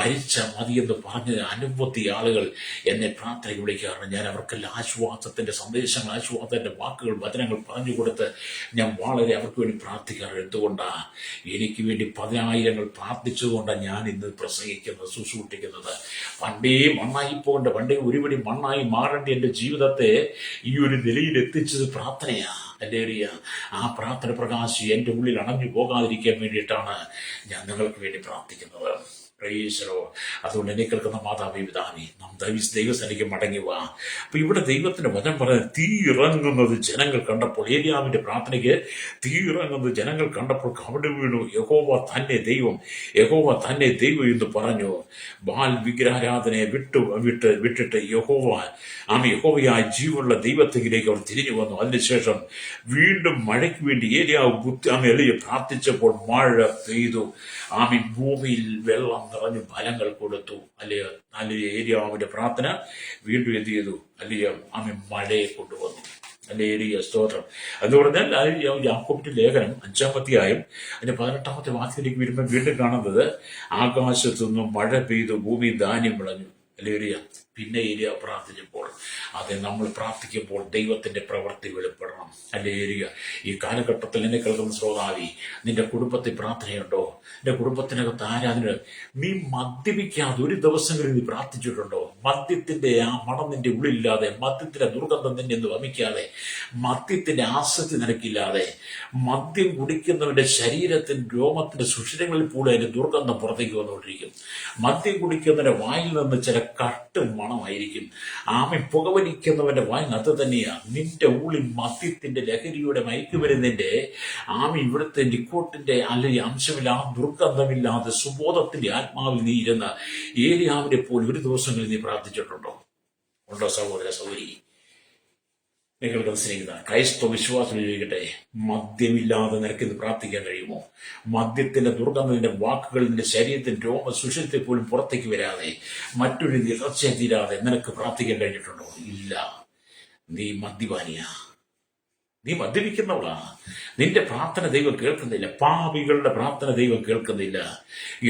മരിച്ച മതി എന്ന് പറഞ്ഞ അനവധി ആളുകൾ എന്നെ പ്രാർത്ഥനയ്ക്ക് വിളിക്കാറുണ്ട്. ഞാൻ അവർക്കെല്ലാം ആശ്വാസത്തിന്റെ സന്ദേശങ്ങൾ, ആശ്വാസത്തിന്റെ വാക്കുകൾ, വചനങ്ങൾ പറഞ്ഞു കൊടുത്ത് ഞാൻ വളരെ അവർക്ക് വേണ്ടി പ്രാർത്ഥിക്കാറുണ്ട്. എന്തുകൊണ്ടാണ്? എനിക്ക് വേണ്ടി 10,000 പ്രാർത്ഥിച്ചുകൊണ്ടാണ് ഞാൻ ഇന്ന് പ്രസംഗിക്കുന്നത്, ശുശ്രൂഷിക്കുന്നത്. പണ്ടേ മണ്ണായി പോകേണ്ട, പണ്ടേ ഒരുപടി മണ്ണായി മാറേണ്ട എന്റെ ജീവിതത്തെ ഈ ഒരു നിലയിൽ എത്തിച്ചത് പ്രാർത്ഥനയാ. ഹല്ലേലൂയ. ആ പ്രാർത്ഥന പ്രകാശം എന്റെ ഉള്ളിൽ അണഞ്ഞു പോകാതിരിക്കാൻ വേണ്ടിയിട്ടാണ് ഞാൻ നിങ്ങൾക്ക് വേണ്ടി പ്രാർത്ഥിക്കുന്നത്. അതുകൊണ്ട് എന്നെ കേൾക്കുന്ന മാതാവേ, പിതാവേ, നാം ദൈവസന്നിധിക്ക് മടങ്ങി വാ. അപ്പൊ ഇവിടെ ദൈവത്തിന്റെ വചനം പറയുന്നത്, തീ ഇറങ്ങുന്നത് ജനങ്ങൾ കണ്ടപ്പോൾ, ഏലിയാവിന്റെ പ്രാർത്ഥനയ്ക്ക് തീ ഇറങ്ങുന്നത് ജനങ്ങൾ കണ്ടപ്പോൾ കവട് വീണു. യഹോവ തന്നെ ദൈവം, യഹോവ തന്നെ ദൈവം എന്ന് പറഞ്ഞു. ബാൽ വിഗ്രഹാരാധനയെ വിട്ടിട്ട് യഹോവയായ ജീവനുള്ള ദൈവത്തിലേക്ക് അവർ തിരിഞ്ഞു വന്നു. അതിനുശേഷം വീണ്ടും മഴയ്ക്ക് വേണ്ടി ഏലിയാവ് എളിയ പ്രാർത്ഥിച്ചപ്പോൾ മഴ പെയ്തു. ഭൂമിയിൽ വെള്ളം നിറഞ്ഞു ഫലങ്ങൾ കൊടുത്തു. അല്ലെ ഏലിയാവിന്റെ പ്രാർത്ഥന വീണ്ടും എന്ത് ചെയ്തു? മഴയെ കൊണ്ടുവന്നു. ഹല്ലേലൂയ, സ്തോത്രം. എന്ന് പറഞ്ഞാൽ യാക്കോബിന്റെ ലേഖനം 5-ാം അധ്യായം അതിന്റെ 18-ാമത്തെ വാക്യത്തിലേക്ക് വരുമ്പോൾ വീണ്ടും കാണുന്നത്, ആകാശത്തു നിന്നും മഴ പെയ്തു, ഭൂമി ധാന്യം വിളഞ്ഞു. ഹല്ലേലൂയ. പിന്നെ ഏലിയ പ്രാർത്ഥിച്ചപ്പോൾ, അതെ, നമ്മൾ പ്രാർത്ഥിക്കുമ്പോൾ ദൈവത്തിന്റെ പ്രവൃത്തി വെളിപ്പെടണം. ഹല്ലേലൂയ. ഈ കാലഘട്ടത്തിൽ എന്നെ കേൾക്കുന്ന ശ്രോതാവി, നിന്റെ കുടുംബത്തിൽ പ്രാർത്ഥനയുണ്ടോ? എൻ്റെ കുടുംബത്തിനകത്ത് ആരാധന. നീ മദ്യപിക്കാതെ ഒരു ദിവസങ്ങളിൽ നീ പ്രാർത്ഥിച്ചിട്ടുണ്ടോ? മദ്യത്തിന്റെ ആ മണം നിന്റെ ഉള്ളിലില്ലാതെ, മദ്യത്തിന്റെ ദുർഗന്ധം നിന്നെ ഒന്ന് വമിക്കാതെ, മദ്യത്തിന്റെ ആസക്തി നിനക്കില്ലാതെ, മദ്യം കുടിക്കുന്നവന്റെ ശരീരത്തിന്റെ രോമത്തിന്റെ സുഷിരങ്ങളിൽ കൂടെ അതിന്റെ ദുർഗന്ധം പുറത്തേക്ക് വന്നുകൊണ്ടിരിക്കും. മദ്യം കുടിക്കുന്നവന്റെ വായിൽ നിന്ന് ചില കട്ട് മണമായിരിക്കും. പുകവലിക്കുന്നവന്റെ വായിൽ അത് തന്നെയാ. നിന്റെ ഉള്ളിൽ മദ്യത്തിന്റെ ലഹരിയുടെ മയക്കുമരുന്നിന്റെ ഇവിടുത്തെ നിക്കോട്ടിന്റെ അല്ലെങ്കിൽ അംശമില്ലാതെ ദുർഗന്ധമില്ലാതെ സുബോധത്തിന്റെ ആത്മാവിൽ നീ ഇരുന്ന ഏലിയാവിനെ പോലെ ഒരു ദിവസങ്ങളിൽ നീ പ്രാർത്ഥിച്ചിട്ടുണ്ടോ? ഉണ്ടോ സഹോദര സഹോദരി? നിങ്ങൾക്ക് സ്നേഹിത ക്രൈസ്തവ വിശ്വാസം ചോദിക്കട്ടെ, മദ്യമില്ലാതെ നിനക്കിത് പ്രാർത്ഥിക്കാൻ കഴിയുമോ? മദ്യത്തിന്റെ ദുർഗന്ധം നിന്റെ വാക്കുകൾ നിന്റെ ശരീരത്തിന്റെ രോമ സുഷിരത്തെ പോലും പുറത്തേക്ക് വരാതെ, മറ്റൊരു ഇറച്ച തീരാതെ നിനക്ക് പ്രാർത്ഥിക്കാൻ കഴിഞ്ഞിട്ടുണ്ടോ? ഇല്ല. നീ മദ്യപാനിയാ, നീ മദ്യപിക്കുന്നവളാ. നിന്റെ പ്രാർത്ഥന ദൈവം കേൾക്കുന്നില്ല. പാപികളുടെ പ്രാർത്ഥന ദൈവം കേൾക്കുന്നില്ല.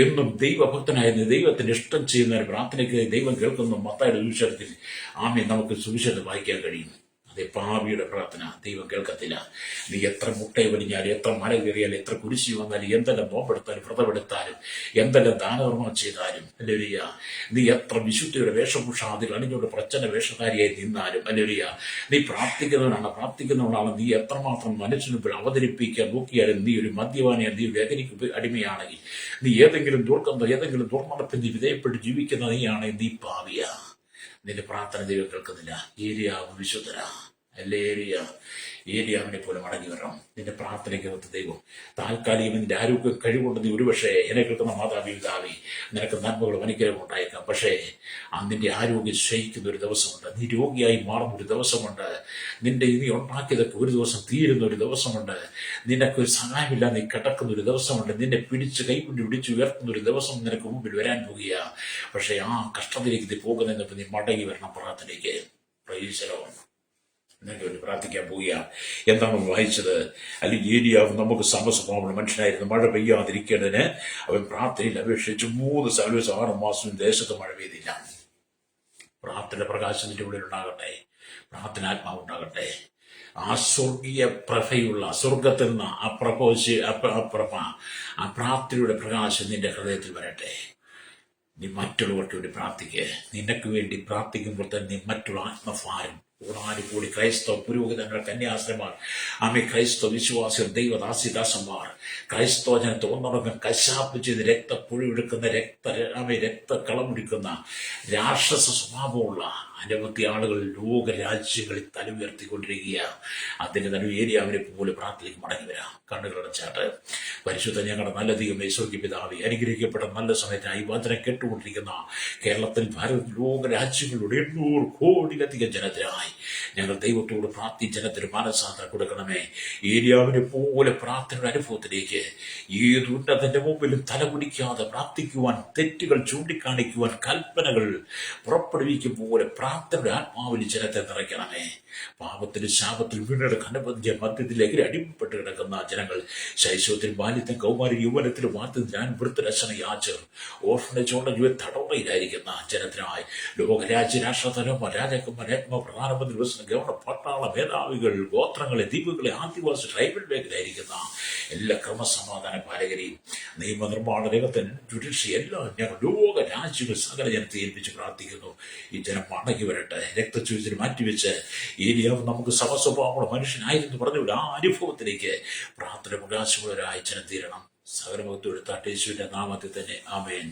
എന്നും ദൈവഭക്തനായിരുന്നു ദൈവത്തിന് ഇഷ്ടം ചെയ്യുന്ന പ്രാർത്ഥനയ്ക്ക് ദൈവം കേൾക്കുന്നു. മത്തായിയുടെ സുവിശേഷത്തിൽ നമുക്ക് സുവിശേഷം വായിക്കാൻ കഴിയും. അതെ, പാപിയുടെ പ്രാർത്ഥന ദൈവം കേൾക്കത്തില്ല. നീ എത്ര മുട്ടയെ വലിഞ്ഞാലും, എത്ര മല കയറിയാലും, എത്ര കുരിശി വന്നാലും, എന്തെല്ലാം നോമ്പെടുത്താലും, വ്രതമെടുത്താലും, എന്തെല്ലാം ദാനധർമ്മം ചെയ്താലും, അല്ലേലിയ, നീ എത്ര വിശുദ്ധിയുടെ വേഷഭൂഷാദികൾ അണിഞ്ഞുകൊണ്ട് പ്രച്ഛന്ന വേഷധാരിയായി നിന്നാലും, അല്ലേലിയ, നീ പ്രാർത്ഥിക്കുന്നവനാണ്. നീ എത്രമാത്രം മനസ്സിന് മുമ്പിൽ അവതരിപ്പിക്കാൻ നോക്കിയാലും, നീ ഒരു മദ്യപാനിയാണ്, നീ ലഹരിക്ക് അടിമയാണെങ്കിൽ, നീ ഏതെങ്കിലും ദുർനടപ്പിൽ നീ വിധേയപ്പെട്ട് ജീവിക്കുന്ന നീയാണെങ്കിൽ നീ പാവിയ. നിന്റെ പ്രാർത്ഥന ദൈവം കേൾക്കുന്നില്ല. ഏലിയാവ് വിശുദ്ധരാ, അല്ലേ? ഏലിയാവിനെ പോലെ മടങ്ങി വരണം. നിന്റെ പ്രാർത്ഥനയ്ക്കകത്ത് ദൈവം താൽക്കാലികം നിന്റെ ആരോഗ്യം കഴിവുകൊണ്ട് നീ ഒരുപക്ഷെ എന്നെ കേൾക്കുന്ന മാതാപിതാവി നിനക്ക് നന്മകൾ അനുഗ്രഹം ഉണ്ടായേക്കാം. പക്ഷേ നിന്റെ ആരോഗ്യം ക്ഷയിക്കുന്ന ഒരു ദിവസമുണ്ട്. നീ രോഗിയായി മാറുന്ന ഒരു ദിവസമുണ്ട്. നീ ഉണ്ടാക്കിയതൊക്കെ ഒരു ദിവസം തീരുന്ന ഒരു ദിവസമുണ്ട്. നിനക്കൊരു സഹായമില്ല, നീ കിടക്കുന്ന ഒരു ദിവസമുണ്ട്. നിന്നെ കൈപിടിച്ച് ഉയർത്തുന്ന ഒരു ദിവസം നിനക്ക് മുമ്പിൽ വരാൻ പോകുക. പക്ഷേ കഷ്ടത്തിലേക്ക് നീ പോകുന്നതിനൊപ്പം നീ മടങ്ങി വരണം പ്രാർത്ഥനയ്ക്ക്. പ്രൈസലോൺ എന്നൊക്കെ വേണ്ടി പ്രാർത്ഥിക്കാൻ പോവുകയാണ്. എന്താണ് വായിച്ചത്? അല്ലെങ്കിൽ ഏലിയാവ് നമുക്ക് സമസ്വഭാവമുള്ള മനുഷ്യനായിരുന്നു. മഴ പെയ്യാതിരിക്കേണ്ടതിന് അവൻ പ്രാർത്ഥനയിൽ അപേക്ഷിച്ച് 6 മാസം ദേശത്ത് മഴ പെയ്തില്ല. പ്രാർത്ഥന പ്രകാശത്തിന്റെ ഉള്ളിൽ ഉണ്ടാകട്ടെ, പ്രാർത്ഥന ആത്മാവ് ഉണ്ടാകട്ടെ. സ്വർഗീയ പ്രഭയുള്ള സ്വർഗത്തിൽ നിന്ന് പ്രാർത്ഥനയുടെ പ്രകാശം നിന്റെ ഹൃദയത്തിൽ വരട്ടെ. നീ മറ്റുള്ളവർക്ക് വേണ്ടി പ്രാർത്ഥിക്കുക. നിനക്ക് വേണ്ടി പ്രാർത്ഥിക്കുമ്പോൾ തന്നെ നീ മറ്റുള്ള ആത്മഭാരം കൂടി ക്രൈസ്തവ പുരോഹിതങ്ങൾ, കന്യാസ്ത്രീമാർ, ക്രൈസ്തവ വിശ്വാസികൾ, ദൈവദാസിദാസന്മാർ, ക്രൈസ്തവ ജനത്തെ ഒന്നടങ്കം കശാപ്പ് ചെയ്ത് രക്തപ്പുഴയെടുക്കുന്ന രക്തക്കളമൊടുക്കുന്ന രാക്ഷസ സ്വഭാവമുള്ള അനവധി ആളുകൾ ലോകരാജ്യങ്ങളിൽ തലമുയർത്തിക്കൊണ്ടിരിക്കുക. അതിന്റെ നടുവ് ഏലിയാവിനെ പോലെ പ്രാർത്ഥനയ്ക്ക് മടങ്ങി വരാം. കണ്ണുകളടച്ചാട്ട് പരിശുദ്ധ ഞങ്ങളുടെ നല്ല ദൈവമേ, സ്വർഗ്ഗീയ പിതാവേ, അനുഗ്രഹിക്കപ്പെട്ട നല്ല സമയത്തിനായി വചനം കേട്ടുകൊണ്ടിരിക്കുന്ന കേരളത്തിൽ, ഭാരതത്തിൽ, ലോകരാജ്യങ്ങളുടെ 800 കോടിയിലധികം ജനത്തിനായി ഞങ്ങൾ ദൈവത്തോട് ജനത്തിന് മാനസാന്തരം കൊടുക്കണമേ. ഏലിയാവിനെ പോലെ പ്രാർത്ഥനയുടെ അനുഭവത്തിലേക്ക് ഏത് ഉന്നതന്റെ മുമ്പിലും തലകുടിക്കാതെ പ്രാർത്ഥിക്കുവാൻ, തെറ്റുകൾ ചൂണ്ടിക്കാണിക്കുവാൻ, കൽപ്പനകൾ പുറപ്പെടുവിക്കും പോലെ പ്രാർത്ഥനയുടെ ആത്മാവിൽ ജനത്തെ നിറയ്ക്കണമേ. പാപത്തിന് ശാപത്തിൽ വീണ്ടെടുക്കാൻ അനുബന്ധിയ മദ്യത്തിലേക്ക് അടിമപ്പെട്ട് കിടക്കുന്ന ജനങ്ങൾ, ശൈശവത്തിൽ, ബാല്യത്തിൽ, കൗമാരി, യുവനത്തിൽ, വാർത്തത്തിൽ, ഞാൻ വൃദ്ധരക്ഷണ യാചർ, ഓർഫനേജോടെ തടവറയിലായിരിക്കുന്ന ജനത്തിനായി ലോകരാജ്യ രാഷ്ട്രതലം, രാജാക്കന്മാർ, പ്രധാനമന്ത്രി, ഗവർണർ, പട്ടാള മേധാവികൾ, ഗോത്രങ്ങളെ, ദ്വീപുകളെ, ആദിവാസി ട്രൈബൽ മേഖലയായിരിക്കുന്ന എല്ലാ ക്രമസമാധാന പാലകരെയും, നിയമനിർമ്മാണ രംഗത്തിന് ജുഡീഷ്യറി, എല്ലാം ഞങ്ങൾ ലോക രാജ്യങ്ങൾ സകല ജനത്തെ ഏൽപ്പിച്ച് പ്രാർത്ഥിക്കുന്നു. ഈ ജനം മടങ്ങി വരട്ടെ. രക്തചൂചിന് മാറ്റിവെച്ച് ഏലിയാവ് നമുക്ക് സമസ്വഭാവമുള്ള മനുഷ്യനായിരുന്നു പറഞ്ഞുകൊണ്ട് അനുഭവത്തിലേക്ക് പ്രാർത്ഥന പ്രകാശമുള്ളവരായി ജനം തീരണം. സകലമുഖത്തോട് യേശുവിന്റെ നാമത്തിൽ തന്നെ ആമേൻ.